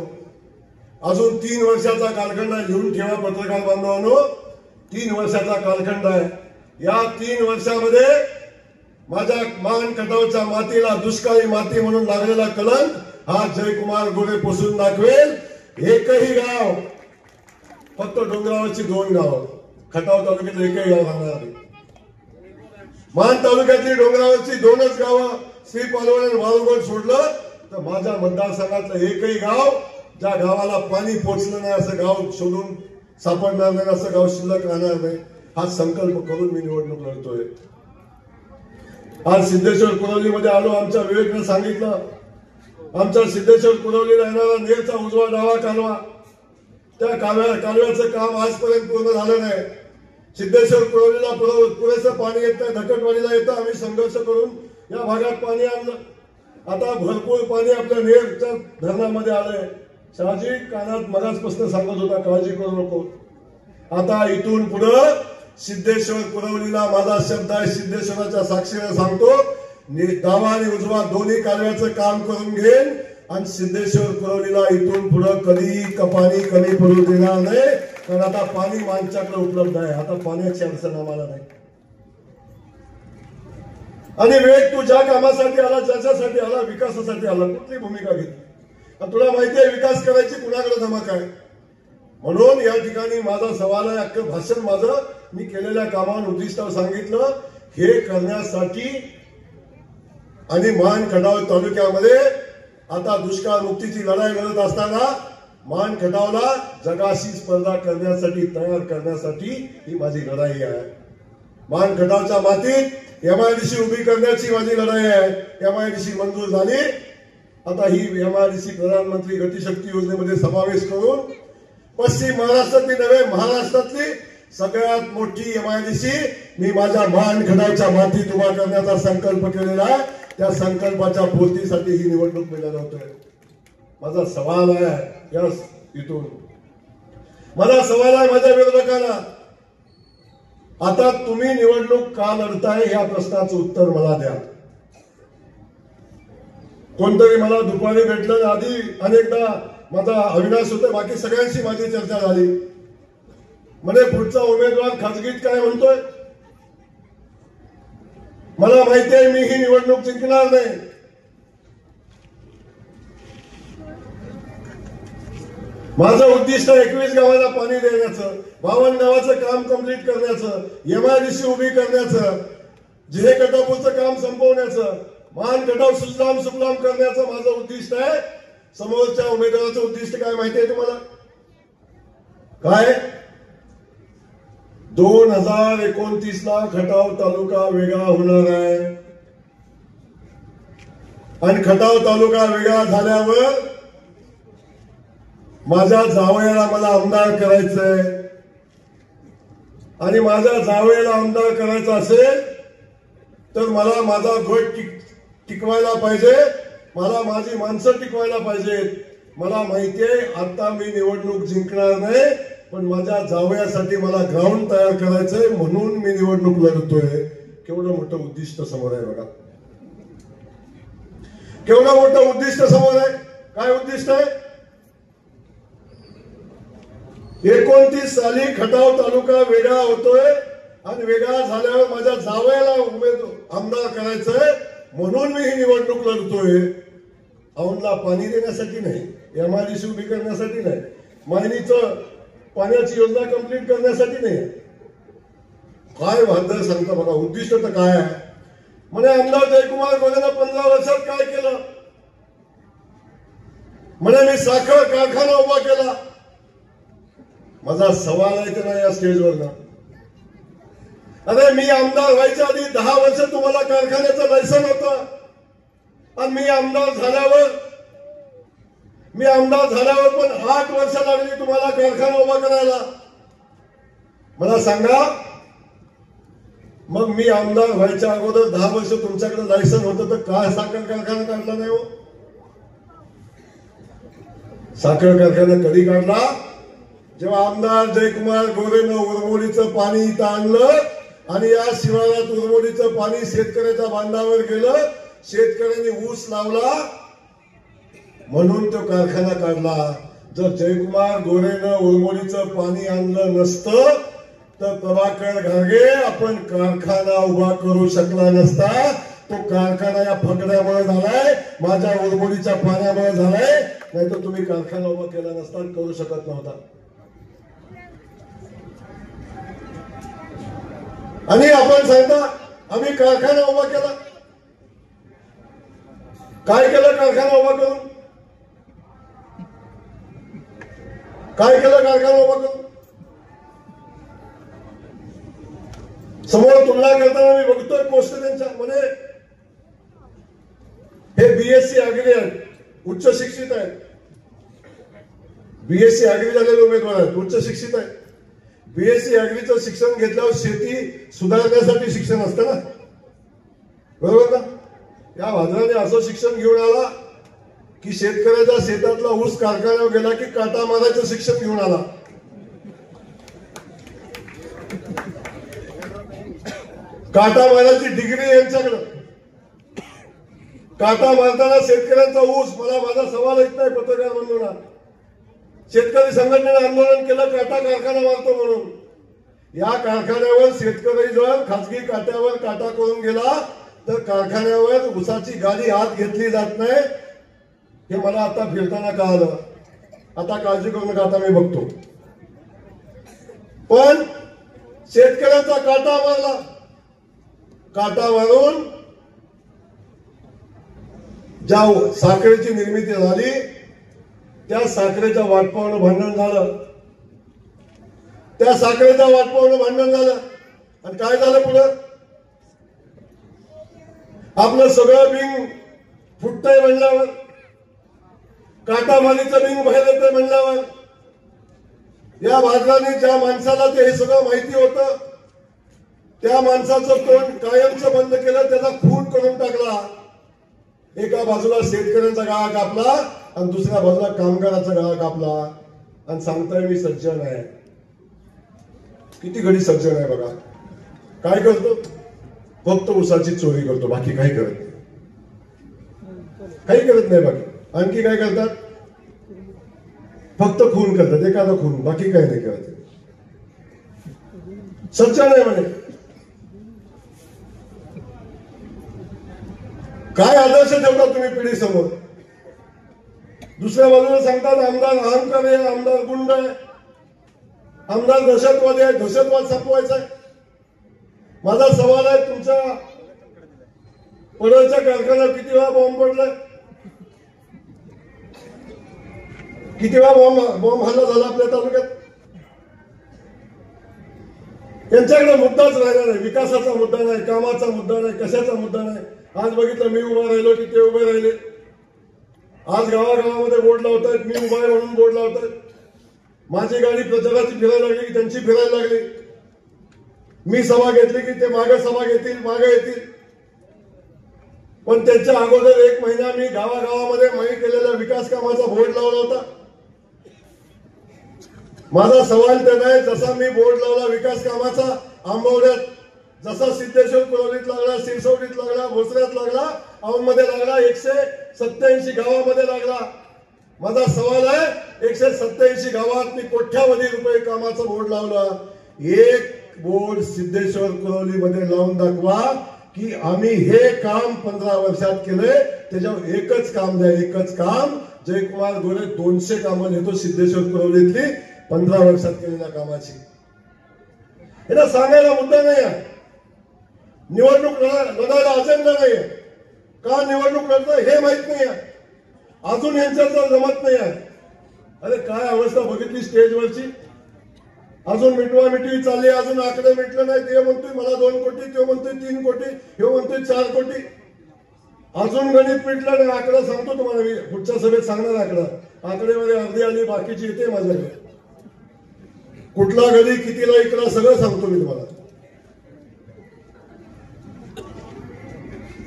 अजून 3 वर्षाचा कालखंड आहे, लिहून ठेवा पत्रकार बांधवांनो, 3 वर्षाचा कालखंड आहे। या 3 वर्षामध्ये माझ्या मान खटावच्या मातीला दुष्काळी माती म्हणून लागलेला कलंक हा जयकुमार गोरे पुसून दाखवेल। एकही गाव, फक्त डोंगरावरची 2 गाव, खटाव तालुक्यातलं एकही गाव राहणार नाही। मान तालुक्यातली डोंगरावरची 2च गावं, श्री पालवण आणि वाळुगड सोडलं तर माझ्या मतदारसंघातलं एकही गाव, ज्या गावाला पाणी पोचलं नाही असं गाव शोधून सापडणार नाही, असं गाव शिल्लक राहणार नाही, हा संकल्प करून मी निवडणूक लढतोय। आज सिद्धेश्वर कुरवलीमध्ये आलो, आमच्या विवेकनं सांगितलं, आमच्या सिद्धेश्वर कुरवलीला येणारा नेरचा उजवा डावा कालवा, त्या कालव्याचं काम आजपर्यंत पूर्ण झालं नाही। सिद्धेश्वर कुरवलीला पुरेसं पाणी येत नाही, धकटवाडीला येतं, आम्ही संघर्ष करून या भागात पाणी आणलं। आता भरपूर पाणी आपल्या नेरच्या धरणामध्ये आलंय। शहाजी कानात मगाचपासून सांगत होता, काळजी करू नको। आता इथून पुढं सिद्धेश्वर कुरवलीला माझा शब्द आहे, सिद्धेश्वराच्या साक्षीने सांगतो, डावा आणि उजवा दोन्ही कालव्याचं काम करून घेईन आणि सिद्धेश्वर कुरवलीला इथून पुढे कधीही पाणी कमी पडू देणार नाही, कारण आता पाणी माणसाकडे उपलब्ध आहे, आता पाण्याची अडचण आम्हाला नाही। आणि वेग तू ज्या कामासाठी आला, ज्याच्यासाठी आला, विकासासाठी आला, कुठली भूमिका घेतली, तुला माहिती आहे विकास करायची कुणाकडे धमक आहे। म्हणून या ठिकाणी माझा सवाल आहे, अख्खं भाषण माझं मी केलेल्या कामावर उद्दिष्टावर सांगितलं, हे करण्यासाठी आणि मान खटाव तालुक्यामध्ये आता दुष्काळ मुक्तीची लढाई लढत असताना मान खटावला जगाशी स्पर्धा करण्यासाठी तयार करण्यासाठी ही माझी लढाई आहे। मान खटावच्या मातीत MIDC उभी करण्याची माझी लढाई आहे। MIDC मंजूर झाली, आता ही MIDC प्रधानमंत्री गतिशक्ती योजनेमध्ये समावेश करून पश्चिम महाराष्ट्रातली नव्हे, महाराष्ट्रातली सगळ्यात मोठी MIDC मी माझ्या मान खटावच्या मातीत उभा करण्याचा संकल्प केलेला आहे। त्या संकल्पाच्या पूर्तीसाठी ही निवडणूक मी लढवतोय। माझा सवाल आहे या इथून, मला सवाल आहे माझ्या विरोधकांना, आता तुम्ही निवडणूक का लढताय या प्रश्नाचं उत्तर मला द्या। कोणतरी मला दुपारी भेटलं, आधी अनेकदा माझा अविनाश होता, बाकी सगळ्यांशी माझी चर्चा झाली, म्हणजे पुढचा उमेदवार खासगीत काय म्हणतोय, मला माहिती आहे मी ही निवडणूक जिंकणार नाही। माझं उद्दिष्ट 21 गावाला पाणी देण्याचं, 52 गावाचं काम कंप्लीट करण्याचं, MIDC उभी करण्याचं, जे गटापूरचं काम संपवण्याचं, मान गटाव सुजलाम सुफलाम करण्याचं माझं उद्दिष्ट आहे. समोरच्या उमेदवाराचं उद्दिष्ट काय माहिती आहे तुम्हाला? काय 2029 ला खटाव तालुका वेगळा होणार आहे आणि खटाव तालुका वेगळा झाल्यावर माझ्या जावयाला मला आमदार करायचंय आणि माझ्या जावयाला आमदार करायचं असेल तर मला माझा गट टिकवायला पाहिजे, मला माझी माणसं टिकवायला पाहिजेत. मला माहितीये आता मी निवडणूक जिंकणार नाही, पण माझ्या जावयासाठी मला ग्राउंड तयार करायचंय म्हणून मी निवडणूक लढतोय. केवढं मोठं उद्दिष्ट समोर आहे बघा, केवढं मोठं उद्दिष्ट समोर आहे. काय उद्दिष्ट आहे? 29 साली खटाव तालुका वेगळा होतोय आणि वेगळा झाल्यावर माझ्या जावयाला आमदार करायचंय म्हणून मी ही निवडणूक लढतोय. औंधला पाणी देण्यासाठी नाही, एमआयडीसी उभी करण्यासाठी नाही, मायनीचं पाण्याची योजना कंप्लीट करण्यासाठी नाही. काय वादळ सांगता बघा, उद्दिष्ट तर काय आहे. म्हणे आमदार जयकुमार गोरेनं 15 वर्षात काय केलं? म्हणे मी साखर कारखाना उभा केला. माझा सवाल आहे की नाही या स्टेजवर? अरे मी आमदार व्हायच्या आधी 10 वर्ष तुम्हाला कारखान्याचं लायसन होतं आणि मी आमदार झाल्यावर पण 8 वर्ष लागली तुम्हाला कारखाना उभा करायला. मला सांगा, मग मी आमदार व्हायच्या अगोदर 10 वर्ष तुमच्याकडे लायसन होतं तर काय साखर कारखाना काढला नाही हो? साखर कारखाना कधी काढला? जेव्हा आमदार जयकुमार गोरेनं उरमोडीचं पाणी इथं आणलं आणि या शिवारात उरमोडीचं पाणी शेतकऱ्याच्या बांधावर गेलं, शेतकऱ्यांनी ऊस लावला म्हणून तो कारखाना काढला. जर जयकुमार गोरेनं उरमोडीचं पाणी आणलं नसतं तर प्रभाकर घागे आपण कारखाना उभा करू शकला नसता. तो कारखाना या फकड्यामुळे झालाय, माझ्या उरमोडीच्या पाण्यामुळे झालाय, नाही तर तुम्ही कारखाना उभा केला नसता, करू शकत नव्हता. आणि आपण सांगता आम्ही कारखाना उभा केला. काय केलं कारखाना उभा करून? काय केलं कारखाना उभा करून? समोर तुलना करताना मी बघतोय पोस्ट त्यांच्या म्हणे हे बीएससी अग्री आहेत, उच्च शिक्षित आहेत. बीएससी अग्री झालेले उमेदवार आहेत, उच्च शिक्षित आहेत. बीएससी अग्रीचं शिक्षण घेतल्यावर शेती सुधारण्यासाठी शिक्षण असतं ना, बरोबर ना? या वादळाने असं शिक्षण घेऊन आला की शेतकऱ्याच्या शेतातला ऊस कारखान्यावर गेला की काटा मारायचं शिक्षण घेऊन आला. काटा मारायची डिग्री यांच्याकडं. काटा मारताना शेतकऱ्यांचा ऊस, मला माझा सवाल येत नाही पत्रकार बंधूंना, शेतकरी संघटनेने आंदोलन केलं काटा कारखाना मारतो म्हणून. या कारखान्यावर शेतकरी जर खासगी काट्यावर काटा करून गेला तर कारखान्यावर ऊसाची गाडी आत घेतली जात नाही. हे मला आता फिरताना कळालं. आता काळजी करू नका, आता मी बघतो. पण शेतकऱ्यांचा काटा मारला. काटा मारून ज्या साखरेची निर्मिती झाली त्या साखरेच्या वाटपावरून भांडण झालं. त्या साखरेच्या वाटपावरून भांडण झालं आणि काय झालं पुढं? आपलं सगळं बिंग फुटतंय म्हणल्यावर, काटामारीचं बिंग बाहेर येतंय म्हणल्यावर, या भाजपाने ज्या माणसाला ते हे सगळं माहिती होतं त्या माणसाचं तोंड कायमचं बंद केलं, त्याचा खून करून टाकला. एका बाजूला शेतकऱ्यांचा गळा कापला आणि दुसऱ्या बाजूला कामगाराचा गळा कापला आणि सांगताय मी सज्जन आहे. किती घडी सज्जन आहे बघा. काय करतो? फक्त ऊसाची चोरी करतो, बाकी काही करत नाही. काही करत नाही बाकी. आणखी काय करतात? फक्त खून करतात, एखादा खून, बाकी काही नाही करत. सज्जन आहे म्हणे. काय आदर्श ठेवता तुम्ही पिढी समोर? दुसऱ्या बाजूला सांगतात आमदार अहंकार आहे, आमदार गुंड आहे, आमदार दहशतवादी आहे, दहशतवाद संपवायचा आहे. माझा सवाल आहे, तुमच्या पडळच्या कारखान्यात किती वेळा बॉम्ब पडलाय, किती वेळा बॉम्ब हल्ला झाला आपल्या तालुक्यात. यांच्याकडे मुद्दाच राहिला नाही, विकासाचा मुद्दा नाही, कामाचा मुद्दा नाही, कशाचा मुद्दा नाही. आज बघितलं मी उभा राहिलो की ते उभे राहिले. आज गावागावामध्ये बोर्ड लावतायत, मी उभा आहे म्हणून बोर्ड लावतायत. माझी गाडी प्रचाराची फिरायला लागली की त्यांची फिरायला लागली. मी सभा घेतली की ते मागे सभा घेतील, मागे येतील. पण त्यांच्या अगोदर 1 महिना मी गावागावामध्ये मी केलेल्या विकास कामाचा बोर्ड लावला होता. माझा सवाल तर नाही, जसा मी बोर्ड लावला विकास कामाचा आंबवड्यात, जसा सिद्धेश्वर कुरवलीत लागला, सिरसवडीत लागला, भोसऱ्यात लागला, औंधमध्ये लागला, 187 गावामध्ये लागला. माझा सवाल आहे, 187 गावात मी कोट्यावधी रुपये कामाचा बोर्ड लावला. एक बोर्ड सिद्धेश्वर कुरवलीमध्ये लावून दाखवा की आम्ही हे काम 15 वर्षात केले. त्याच्यावर एकच काम द्या, एकच काम. जयकुमार गोरे 200 कामं नेतो सिद्धेश्वर कुरवलीतली 15 वर्षात केलेल्या कामाची. याला सांगायला मुद्दा नाही आहे. निवडणूक लढायला अजेंडा नाही आहे. का निवडणूक लढतं हे माहित नाही आहे. अजून यांच्यात जमत नाही आहे. अरे काय अवस्था बघितली स्टेजवरची. अजून मिटवा मिटवी चालली, अजून आकडे मिटलं नाही. ते म्हणतोय मला 2 कोटी, तो म्हणतोय 3 कोटी, हे म्हणतोय 4 कोटी. अजून गणित मिटलं नाही. आकडा सांगतो तुम्हाला, मी पुढच्या सभेत सांगणार आकडा. आकडेमध्ये अर्धी आली, बाकीची येते माझ्याकडे. कुठला गडी कितीला इकडा सगळं सांगतो मी तुम्हाला.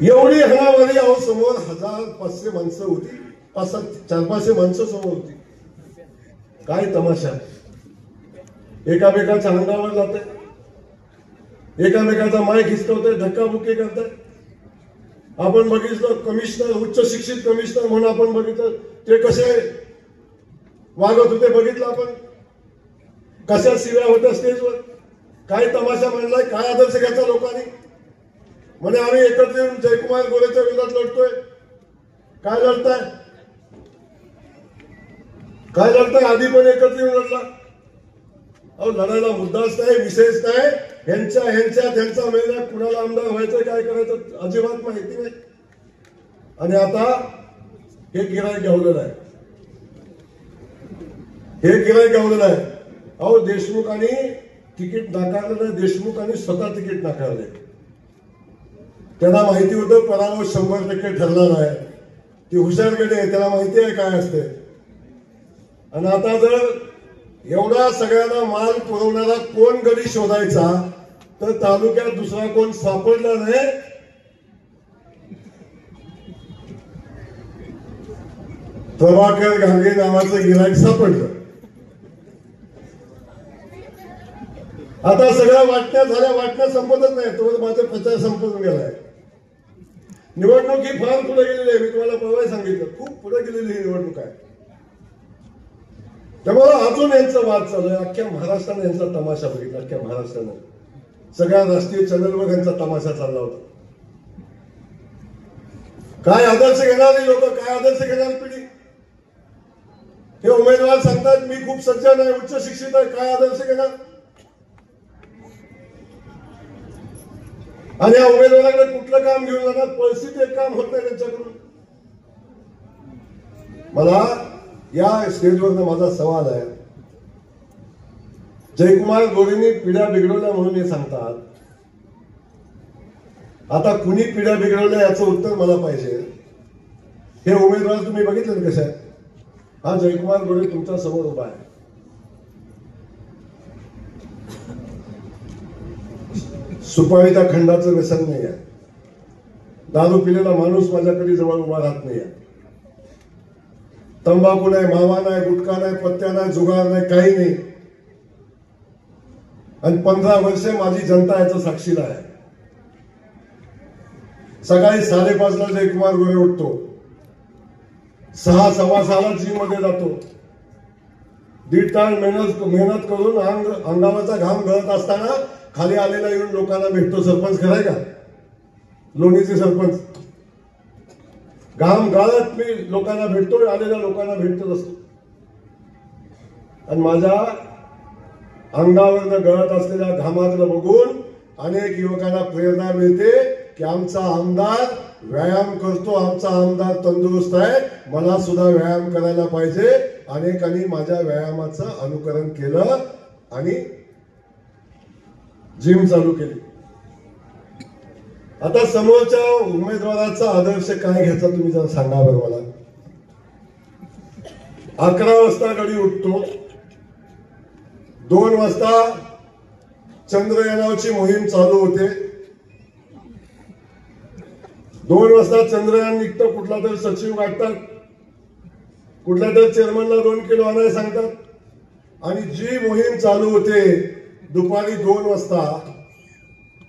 एवढी हणामारी अहो, समोर 1500 माणसं होती, 400-500 माणसं समोर होती. काय तमाशा. एकामेकाच्या अंगावर जाते, एकामेकाचा माय खिसकवते, धक्काबुक्की करते. आपण बघितलं कमिशनर, उच्च शिक्षित कमिशनर म्हणून आपण बघितलं ते कसे वागत होते. बघितलं आपण कशा शिव्या होत्या स्टेजवर. काय तमाशा मांडलाय, काय आदर्श घ्यायचा लोकांनी. म्हणजे आम्ही एकत्र येऊन जयकुमार गोरेच्या विरोधात लढतोय. काय लढताय, काय लढताय. आधी पण एकत्र येऊन लढला. अहो लढायला मुद्दाच नाही, विषयच नाही. त्यांचा मेळा, कुणाला आमदार व्हायचं, काय करायचं अजिबात माहिती नाही. आणि आता हे गिराईक गावलेलं आहे, हे गिराईक गावलेलं आहे. अहो देशमुखांनी तिकीट नाकारलं नाही, देशमुखांनी स्वतः तिकीट नाकारले. त्यांना माहिती होतं पराभव 100% ठरला नाही. ती हुशारकडे आहे, त्याला माहिती आहे काय असते. आणि आता जर एवढा सगळ्यांना माल पुरवणारा कोण गडी शोधायचा, तर तालुक्यात दुसरा कोण सापडला नाही. प्रभाकर घांगे नावाचं गिराईक सापडलं. आता सगळ्या वाटण्या झाल्या, वाटण्या संपतच नाही. तो माझा प्रचार संपून गेलाय. निवडणूक ही फार पुढे गेलेली आहे. मी तुम्हाला परवा सांगितलं, खूप पुढे गेलेली ही निवडणूक आहे. त्यामुळे अजून यांचा वाद चालू आहे. अख्ख्या महाराष्ट्राने यांचा तमाशा बघितला. अख्ख्या महाराष्ट्राने सगळ्या राष्ट्रीय चॅनलवर यांचा तमाशा चालला होता. काय आदर्श घेणारी लोक, काय आदर्श घेणारी पिढी. हे उमेदवार सांगतात मी खूप सज्जन आहे, उच्च शिक्षित आहे, काय आदर्श घेणार. आणि या उमेदवाराकडे कुठलं काम घेऊन जाणार. परिस्थिती एक काम होत नाही त्यांच्याकडून. मला या स्टेजवरनं माझा सवाल आहे, जयकुमार गोरेंनी पिढ्या बिघडवल्या म्हणून हे सांगतात. आता कुणी पिढ्या बिघडवल्या याचं उत्तर मला पाहिजे. हे उमेदवार तुम्ही बघितलं ना कसे आहे. हा जयकुमार गोरे तुमच्या समोर उभा आहे. सुपारीच्या खंडाचं व्यसन नाही आहे. दारू पिलेला माणूस माझ्याकडे जवळ उभा राहत नाही आहे. तंबाखू नाही, मावा नाही, गुटखा नाही, पत्त्या नाही, जुगार नाही, काही नाही. आणि 15 वर्ष माझी जनता याचं साक्षीला आहे. सकाळी 5:30ला जयकुमार गोरे उठतो, 6:15 जिम मध्ये जातो. 1.5 तास मेहनत करून अंगावरचा घाम गळत असताना खाली आलेला येऊन लोकांना भेटतो. सरपंच खराय का, लोणीचे सरपंच. घाम गाळत मी लोकांना भेटतो, आलेल्या लोकांना भेटतच असतो. आणि माझ्या अंगावरनं गळत असलेल्या घामाकडे बघून अनेक युवकांना प्रेरणा मिळते की आमचा आमदार व्यायाम करतो, आमचा आमदार तंदुरुस्त आहे, मला सुद्धा व्यायाम करायला पाहिजे. अनेकांनी माझ्या व्यायामाचं अनुकरण केलं आणि जिम चालू केली. आता समोरच्या उमेदवाराचा आदर्श काय घ्यायचा तुम्ही जरा सांगा बरं मला. 11 वाजता गाडी उठतो, 2 वाजता चंद्रयानाची मोहीम चालू होते, 2 वाजता चंद्रयान निघतं, कुठला तरी सचिव गाठतात, कुठल्या तरी चेअरमनला 2 किलो आणायला सांगतात, आणि जी मोहीम चालू होते दुपारी 2 वाजता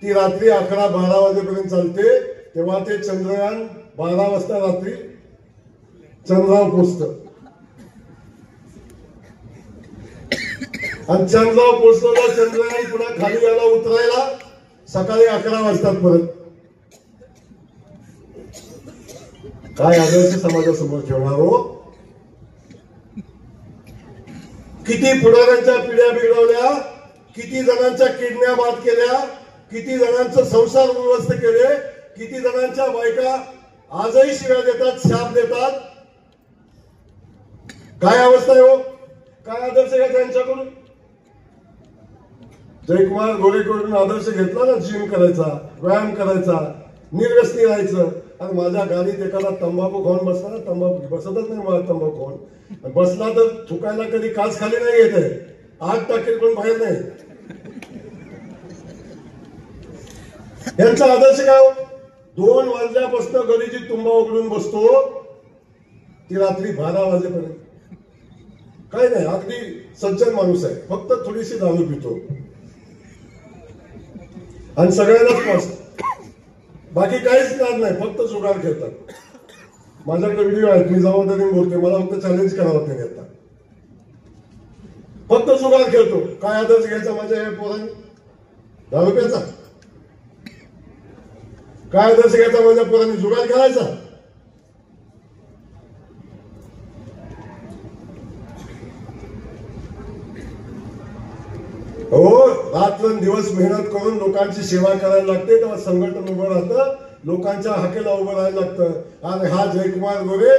ती रात्री 11-12 वाजेपर्यंत चालते. तेव्हा ते चंद्रयान 12 वाजता रात्री चंद्रावर पोचतं. आणि चंद्रावर पोचलेलं चंद्रयान पुन्हा खाली यायला उतरायला सकाळी 11 वाजतात परत. काय आदर्श समाजासमोर ठेवणार हो. किती पुढाऱ्यांच्या पिढ्या बिघडवल्या, किती जणांच्या किडन्या बाद केल्या, किती जणांचे संसार उद्ध्वस्त केले, किती जणांच्या बायका आजही शिव्या देतात, शाप देतात. काय अवस्था आहे हो. काय आदर्श घ्यायचा यांच्याकडून. जयकुमार गोरेकडून आदर्श घेतला ना, जिम करायचा, व्यायाम करायचा, निर्व्यसनी राहायचं. आणि माझ्या गाडीत एखादा तंबाखू खाऊन बसला ना, तंबाखू बसतच नाही मला, तंबाखू खाऊन बसला तर थुकायला कधी काच खाली नाही येत आहे, 8 टाकेल पण बाहेर नाही. यांचा आदर्श काय. 2 वाजल्यापासून गडीची तुंबा उघडून बसतो ती रात्री 12 वाजेपर्यंत. काय नाही, अगदी सज्जन माणूस आहे, फक्त थोडीशी दारू पितो आणि सगळ्यांनाच पास, बाकी काहीच काम नाही, फक्त जुगार खेळतात. माझ्याकडे व्हिडिओ आहेत, मी जबाबदारीने बोलतोय, मला फक्त चॅलेंज करावं नाही आता. फक्त जुगार खेळतो. काय आदर्श घ्यायचा माझ्या या पोरांनी. दारू प्यायचा. काय आदर्श घ्यायचा माझ्या पोरांनी. जुगार खेळायचा. हो, रात्रंदिवस मेहनत करून लोकांची सेवा करायला लागते, तेव्हा संघटन उभं राहतं, लोकांच्या हाकेला उभं राहायला लागतं. आणि हा जयकुमार गोरे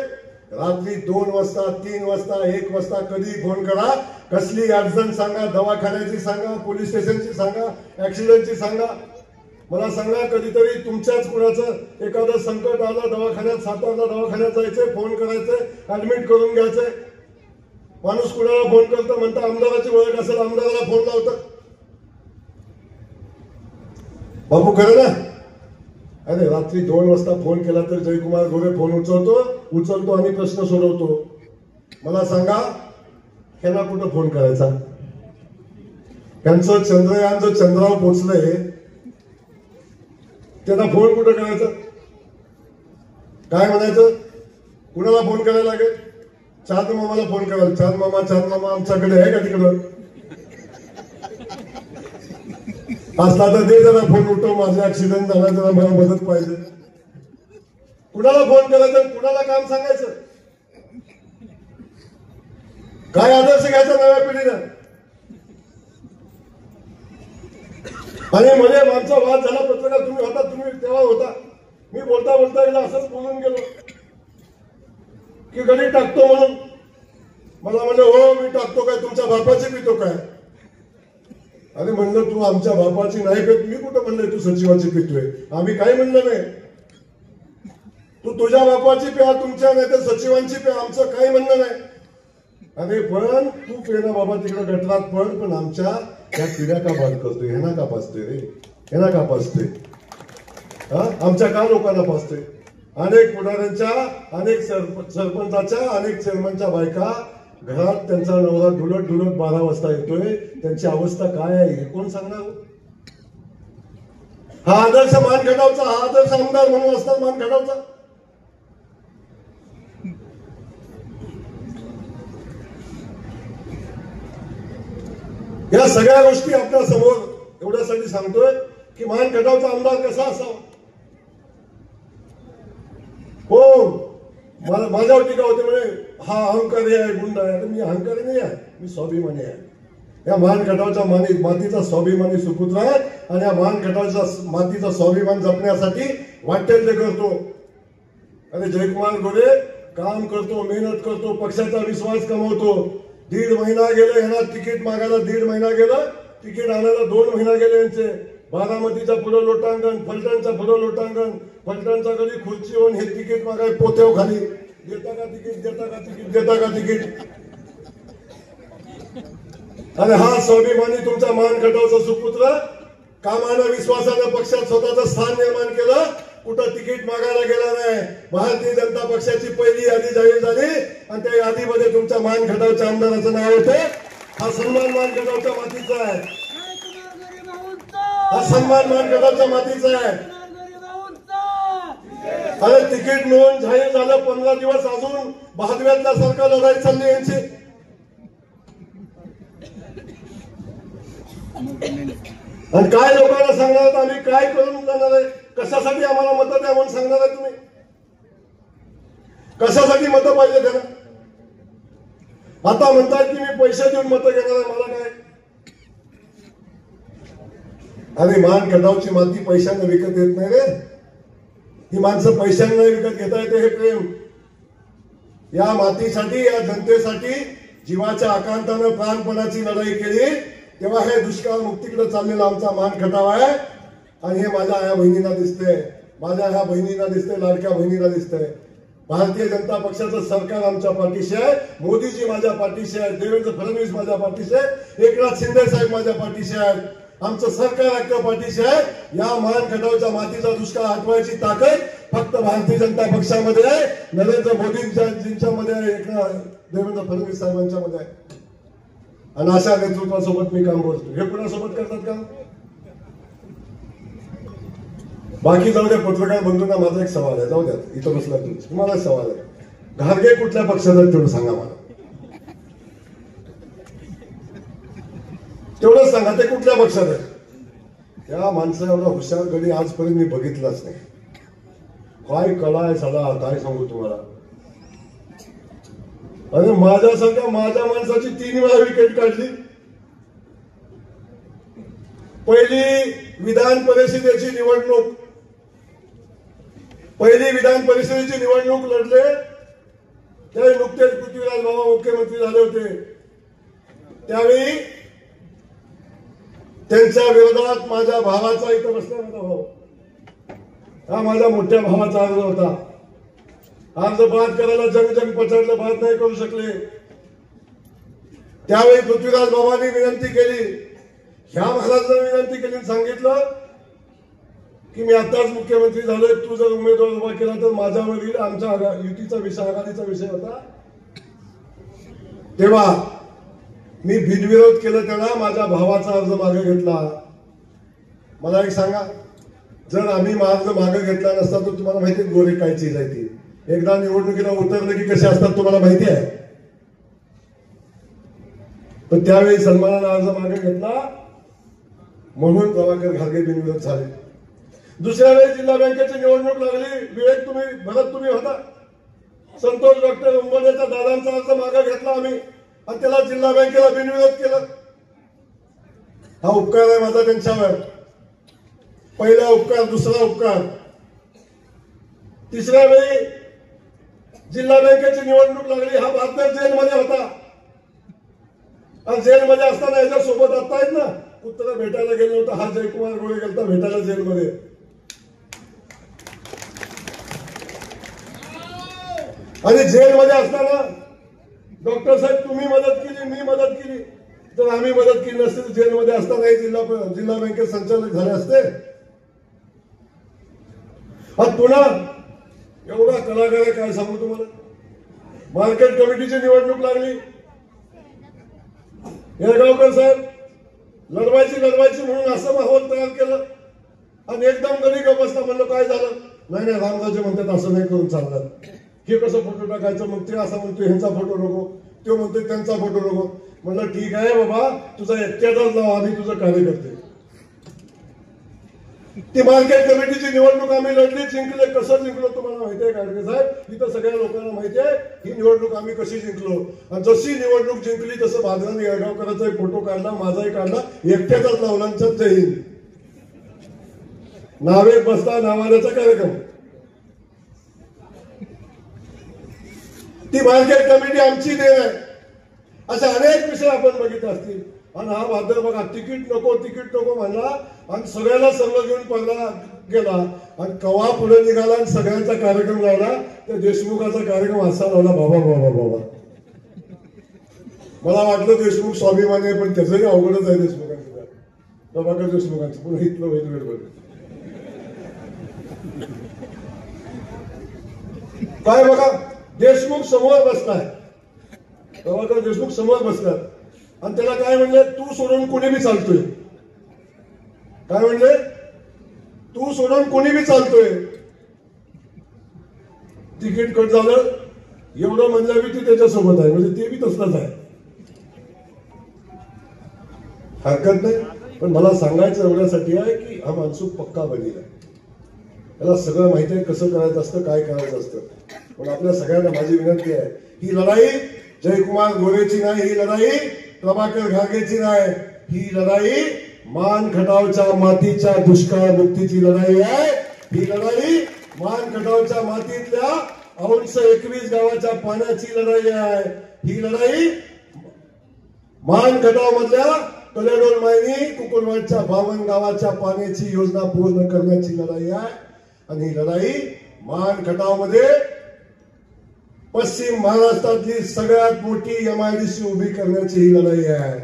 रात्री 2 वाजता, 3 वाजता, 1 वाजता कधी फोन करा, कसली अडचण सांगा, दवाखान्याची सांगा, पोलीस स्टेशनची सांगा, ऍक्सिडेंटची सांगा. मला सांगा, कधीतरी तुमच्याच कुणाचं एखादं संकट आलं, दवाखान्यात, सातारला दवाखान्यात जायचंय, फोन करायचंय, ऍडमिट करून घ्यायचंय. माणूस कुणाला फोन करतो, म्हणता आमदाराची ओळख असेल, आमदाराला फोन लावतात. बापू खरं ना. अरे रात्री 2 वाजता फोन केला तर जयकुमार गोरे फोन उचलतो आणि प्रश्न सोडवतो. मला सांगा, ह्यांना कुठं फोन करायचा. त्यांचं चंद्रयान जो चंद्रावर पोचलंय त्यांना फोन कुठं करायचा. काय म्हणायचं, कुणाला फोन करायला लागेल. चांद मामाला फोन कराल. चांद मामा आमच्याकडे आहे का तिकडं. असला तर दे जरा फोन, उठव, माझा ऍक्सिडेंट झाला, जरा मला मदत पाहिजे. कुणाला फोन करायचं, कुणाला काम सांगायचं. काय आदर्श घ्यायचा नव्या पिढीनं. आणि म्हणजे आमचा वाद झाला, पत्रकार तुम्ही होता, तुम्ही तेव्हा होता. मी बोलता बोलता याला असंच बोलून गेलो की गडी टाकतो म्हणून. मला म्हणलं, हो मी टाकतो काय, तुमच्या बापाची पितो काय. अरे म्हणलं, तू आमच्या बापाची नाही पेत, मी कुठं म्हणलंय तू सचिवाची पितोय. आम्ही काही म्हणलं नाही. तू तुझ्या बापाची प्या, तुमच्या नाही तर सचिवांची प्या, आमचं काही म्हणणं नाही. अरे पण तू पेना बाबा तिकडे गटरात पण आमच्या या पिढ्या का बाद करतोय. ह्यांना का पाचतोय रे, ह्यांना का पाचतोय. आमच्या का लोकांना पाचतोय. अनेक पुढाऱ्यांच्या, अनेक सरपंचाच्या, अनेक चेअरमनच्या बायका घरात त्यांचा नवरा ढुलत 12 वाजता येतोय. त्यांची अवस्था काय आहे हे कोण सांगणार. हा आदर्श मान खटावचा, हा आदर्श आमदार म्हणून असतात मान खटावचा. या सगळ्या गोष्टी आपल्या समोर एवढ्यासाठी सांगतोय की मान खटावचा आमदार कसा असावा. हो, माझ्यावर टीका होते म्हणे हा अहंकारी आहे, गुंड आहे. मी अहंकारी नाही आहे, मी स्वाभिमानी आहे. या मान खटावच्या मातीचा स्वाभिमानी सुपुत्र आहे आणि या मान खटावच्या मातीचा स्वाभिमान जपण्यासाठी वाटेल ते करतो. अरे जयकुमार गोरे काम करतो, मेहनत करतो, पक्षाचा विश्वास कमवतो. 1.5 महिना गेले यांना तिकीट मागायला, 1.5 महिना गेलं तिकीट आणायला, 2 महिना गेले यांचे. बारामतीचा पुढं लोटांगण, फलटणचा पुढं लोटांगण, फलटणचा कधी खुर्ची होऊन हे तिकीट मागाय पोत्याव खाली. देता का तिकीट, देता का तिकीट, देता का तिकीट. आणि हा स्वाभिमानी तुमचा मानखटावचा सुपुत्र कामानं विश्वासानं पक्षात स्वतःचं स्थान निर्माण केलं. कुठं तिकीट मागायला गेला नाही. भारतीय जनता पक्षाची पहिली यादी जाहीर झाली आणि त्या यादीमध्ये तुमच्या मानखटावच्या आमदाराचं नाव होतं. हा सन्मान मानखटावच्या मातीचा आहे. हा सन्मान मानखटावच्या मातीचा आहे. अरे तिकीट मिळून जाहीर झालं 15 दिवस, अजून बहादव्यातल्या सरकार लढाई चालली यांची. आणि काय लोकांना सांगणार आम्ही काय करून जाणार आहे, कशासाठी आम्हाला मतं द्या म्हणून सांगणार आहे तुम्ही? कशासाठी मतं पाहिजे त्यांना? आता म्हणतात की मी पैसे देऊन मतं घेणार आहे. मला काय, अरे मानखटावची माती पैशाने विकत येत नाही रे. ही माणसं पैशाने नाही विकत घेता येते हे प्रेम. या मातीसाठी, या जनतेसाठी जीवाच्या आकांतानं प्राणपणाची लढाई केली. तेव्हा हे दुष्काळ मुक्तीकडे चाललेला आमचा मानखटाव आहे. आणि हे माझ्या ह्या बहिणींना दिसतंय, माझ्या ह्या बहिणींना दिसतंय, लाडक्या बहिणीला दिसतंय. भारतीय जनता पक्षाचं सरकार आमच्या पाठीशी आहे. मोदीजी माझ्या पाठीशी आहे, देवेंद्र फडणवीस माझ्या पाठीशी आहे, एकनाथ शिंदे साहेब माझ्या पाठीशी आहेत. आमचं सरकार आपल्या पाठीशी आहे. या मानखटावच्या मातीचा दुष्काळ हटवायची ताकद फक्त भारतीय जनता पक्षामध्ये आहे, नरेंद्र मोदींच्या मध्ये आहे, देवेंद्र फडणवीस साहेबांच्या मध्ये आहे. आणि अशा नेतृत्वासोबत मी काम करतो. हे कुणासोबत करतात का? बाकी जाऊ द्या, पत्रकार बंधूंना माझा एक सवाल आहे. जाऊ द्या, इथं बसला तुम्हाला सवाल आहे. घारगे कुठल्या पक्षात आहेत तेवढं सांगा मला. तेवढंच सांगा ते कुठल्या पक्षात आहे. त्या माणसा एवढा हुशार गडी आजपर्यंत मी बघितलाच नाही. काय कला आहे साला, काय सांगू तुम्हाला. आणि माझ्यासारख्या माझ्या माणसाची 3 वेळा विकेट काढली. पहिली विधान परिषदेची निवडणूक, पहिली विधान परिषदेची निवडणूक लढले त्यावेळी नुकतेच पृथ्वीराज बाबा मुख्यमंत्री झाले होते. त्यावेळी त्यांच्या विरोधात माझ्या भावाचा, इथं बसला माझा भाऊ, हा माझ्या मोठ्या भावाचा अर्ज होता. अर्ज बाद करायला जंग पछाडलं, बाद नाही करू शकले. त्यावेळी पृथ्वीराज बाबांनी विनंती केली, ह्या महाराजांना विनंती केली, सांगितलं की मी आताच मुख्यमंत्री झालोय, तू जर उमेदवार उभा केला तर माझ्यावरील आमच्या युतीचा विषय, आघाडीचा विषय होता. तेव्हा मी बिनविरोध केलं. तेव्हा माझ्या भावाचा अर्ज मागे घेतला. मला एक सांगा, जर आम्ही अर्ज मागे घेतला नसता तर तुम्हाला माहिती आहे गोरे काय चीज आहे ती. एकदा निवडणुकीला उतरलं की कसे असतात तुम्हाला माहिती आहे. पण त्यावेळी सन्मानाने अर्ज मागे घेतला म्हणून प्रभाकर घारगे बिनविरोध झाले. दुसऱ्या वेळी जिल्हा बँकेची निवडणूक लागली. विवेक तुम्ही होता. संतोष डॉक्टर उंबरनेच्या दादांचा अर्ज मागे घेतला आम्ही आणि त्याला जिल्हा बँकेला बिनविरोध केलं. हा उपकार आहे माझा त्यांच्यावर. पहिला उपकार, दुसरा उपकार. तिसऱ्या वेळी जिल्हा बँकेची निवडणूक लागली. हा बातम्या जेलमध्ये होता आणि जेलमध्ये असताना याच्या सोबत आता आहेत ना पुत्र भेटायला गेलो होता. हा जयकुमार गोरे गेलता भेटायला जेलमध्ये. आणि जेलमध्ये असताना डॉक्टर साहेब तुम्ही मदत केली, मी मदत केली. जर आम्ही मदत केली नसती तर जेलमध्ये असताना जिल्हा बँकेत संचालक झाले असते. हा पुन्हा एवढा कलाकार आहे काय सांगू तुम्हाला. मार्केट कमिटीची निवडणूक लागली. येळगावकर साहेब लढवायची म्हणून असं माहोल तयार केलं आणि एकदम गडी गप बसला. म्हणलं काय झालं? नाही रामराजे म्हणतात असं नाही करून चालणार. हे कसं फोटो टाकायचं? मग ते असं म्हणतो ह्यांचा फोटो नको, तो म्हणतोय त्यांचा फोटो नको. म्हणलं ठीक आहे बाबा, तुझा एकट्याचाच लाव, आम्ही तुझं कार्य करते. ती मार्केट कमिटीची निवडणूक आम्ही लढली, जिंकले. कसं जिंकलो तुम्हाला माहिती आहे गाडगे साहेब? इथं सगळ्या लोकांना माहिती आहे ही निवडणूक आम्ही कशी जिंकलो. आणि जशी निवडणूक जिंकली तसं भाजराने येळगावकरांचा एक फोटो काढला, माझाही काढला, एकट्याचाच लावला. जय हिंद नावेत बसला नावाल्याचा कार्यक्रम. मार्केट कमिटी आमची देण आहे. असे अनेक विषय आपण बघितले असतील. आणि हा वादळ बघा, तिकीट नको म्हणला आणि सगळ्याला सर्व घेऊन पडला गेला आणि कवा पुढे निघाला आणि सगळ्यांचा कार्यक्रम लावला. त्या देशमुखाचा कार्यक्रम असा लावला, बाबा मला वाटलं देशमुख स्वाभिमानी आहे, पण त्याचंही अवघडच आहे देशमुखांचं, प्रभाकर देशमुखांचं. पुन्हा इथलं होईल गडबड. काय बघा, देशमुख समोर बसलाय, प्रभाकर देशमुख समोर बसतात आणि त्याला काय म्हणले, तू सोडून कोणी बी चालतोय. काय म्हणले, तू सोडून कोणी बी चालतोय. तिकीट कट झालं एवढं म्हणलं बी ती त्याच्यासोबत आहे, म्हणजे ते बी तसलंच आहे. हरकत नाही, पण मला सांगायचं एवढ्यासाठी आहे की हा माणूस पक्का बनेल आहे. त्याला सगळं माहिती आहे कसं करायचं असतं, काय करायचं असतं. पण आपल्या सगळ्यांना माझी विनंती आहे, ही लढाई जयकुमार गोरेची नाही, ही लढाई प्रभाकर घागेची नाही, ही लढाई मान खटावच्या मातीच्या दुष्काळ मुक्तीची लढाई आहे. ही लढाई मान खटावच्या मातीतल्या 21 गावाच्या पाण्याची लढाई आहे. ही लढाई मान खटाव मधल्या कलेडोल मायनी कुकुरवाडच्या 52 गावाच्या पाण्याची योजना पूर्ण करण्याची लढाई आहे. आणि ही लढाई मान खटाव मध्ये पश्चिम महाराष्ट्रातली सगळ्यात मोठी MIDC उभी करण्याची ही लढाई आहे.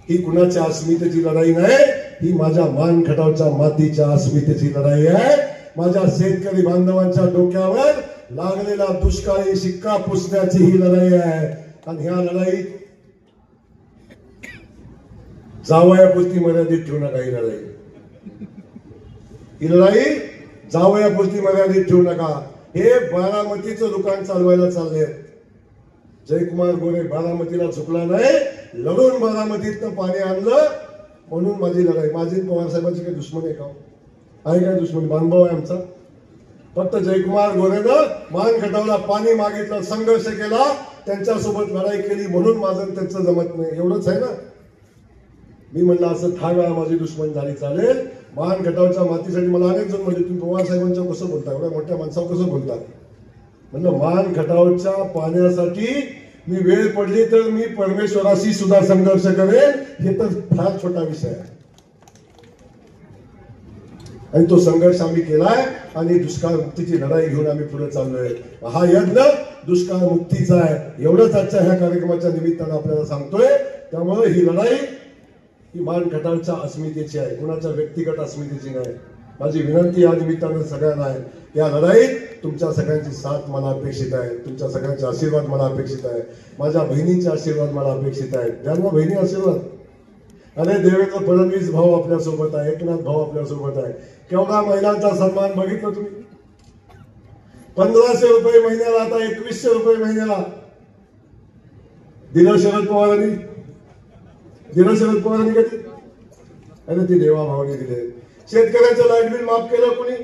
ही कुणाच्या अस्मितेची लढाई नाही, ही माझ्या मान खटावच्या मातीच्या अस्मितेची लढाई आहे. माझ्या शेतकरी बांधवांच्या डोक्यावर लागलेला दुष्काळी शिक्का पुसण्याची ही लढाई आहे. आणि ह्या लढाईत जावयापुरती मर्यादित ठेवू नका. ही लढाई जावयापुरती मर्यादित ठेवू नका. हे बारामतीचं दुकान चालवायला चालले. जयकुमार गोरे बारामतीला चुकला नाही, लढून बारामतीतनं पाणी आणलं म्हणून माझी लढाई. माझी पवार साहेबांची काही दुश्मनी आहे का? आहे काय दुश्मनी? बांधभाव आहे आमचा. फक्त जयकुमार गोरेनं मान खटावला पाणी मागितलं, संघर्ष केला, त्यांच्यासोबत लढाई केली म्हणून माझं त्यांचं जमत नाही, एवढंच आहे ना. मी म्हणलं असं 10 वेळा माझी दुश्मन झाली चालेल. मान खटावच्या मातीसाठी मला अनेक जण म्हणजे तुम्ही पवार साहेबांच्या कसं बोलता, एवढ्या मोठ्या माणसावर कसं बोलता. म्हणलं मान खटावच्या पाण्यासाठी मी वेळ पडली तर मी परमेश्वराशी सुद्धा संघर्ष करेन. हे तर फार छोटा विषय आहे आणि तो संघर्ष आम्ही केलाय आणि दुष्काळ मुक्तीची लढाई घेऊन आम्ही पुढे चाललोय. हा यज्ञ दुष्काळ मुक्तीचा आहे, एवढंच आजच्या ह्या कार्यक्रमाच्या निमित्तानं आपल्याला सांगतोय. त्यामुळे ही लढाई ही मान खटावच्या अस्मितेची आहे, कुणाच्या व्यक्तिगत अस्मितेची नाही. माझी विनंती या निमित्तानं सगळ्यांना आहे, या लढाईत तुमच्या सगळ्यांची साथ मला अपेक्षित आहे, तुमच्या सगळ्यांचे आशीर्वाद मला अपेक्षित आहे, माझ्या बहिणींचे आशीर्वाद मला अपेक्षित आहेत. ज्यांना बहिणी आशीर्वाद, अरे देवेंद्र फडणवीस भाऊ आपल्यासोबत आहे, एकनाथ भाऊ आपल्यासोबत आहे. केवढा महिलांचा सन्मान बघितलं तुम्ही. 1500 रुपये महिन्याला, आता 2100 रुपये महिन्याला दिलं शरद पवारांनी. दिलं शरद पवारांनी का? अरे ती देवा भावाने दिले. शेतकऱ्याचं लाईट बिल माफ केलं कोणी?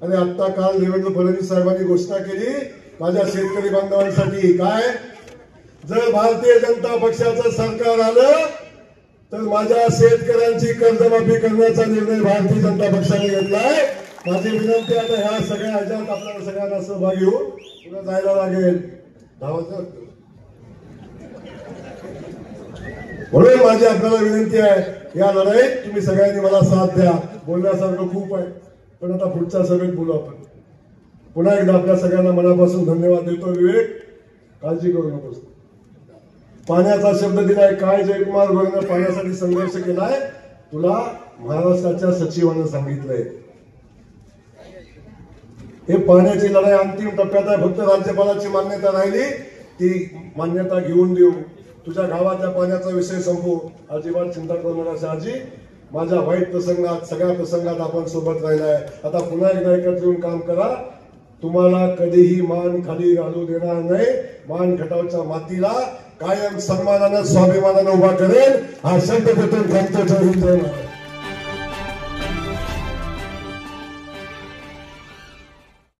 आणि आता काल देवेंद्र फडणवीस साहेबांनी घोषणा केली माझ्या शेतकरी बांधवांसाठी. काय? जर भारतीय जनता पक्षाचं सरकार आलं तर माझ्या शेतकऱ्यांची कर्जमाफी करण्याचा निर्णय भारतीय जनता पक्षाने घेतलाय. माझी विनंती आता ह्या सगळ्या ह्याच्यात आपल्याला सगळ्यांना सहभागी होऊन पुढे जायला लागेल. म्हणून माझी आपल्याला विनंती आहे, या लढाईत तुम्ही सगळ्यांनी मला साथ द्या. बोलण्यासारखं खूप आहे, पण आता पुढच्या सभेत बोलू आपण. पुन्हा एकदा आपल्या सगळ्यांना मनापासून धन्यवाद देतो. विवेक, काळजी करू नकोस. पाण्याचा शब्द दिलाय. काय जयकुमार गोरेनं पाण्यासाठी संघर्ष केलाय तुला महाराष्ट्राच्या सचिवानं सांगितलंय. हे पाण्याची लढाई अंतिम टप्प्यात आहे. फक्त राज्यपालाची मान्यता राहिली, ती मान्यता घेऊन देऊ. तुझ्या गावातल्या पाण्याचा विषय संपू. अजिबात चिंता करू नका शहाजी. माझ्या वाईट प्रसंगात, सगळ्या प्रसंगात आपण सोबत राहिलाय. आता पुन्हा एकदा एकत्र येऊन काम करा. तुम्हाला कधीही मान खाली घालू देणार नाही. मान खटावच्या मातीला कायम सन्मानानं, स्वाभिमानानं उभा करेल. हा शब्द भेटून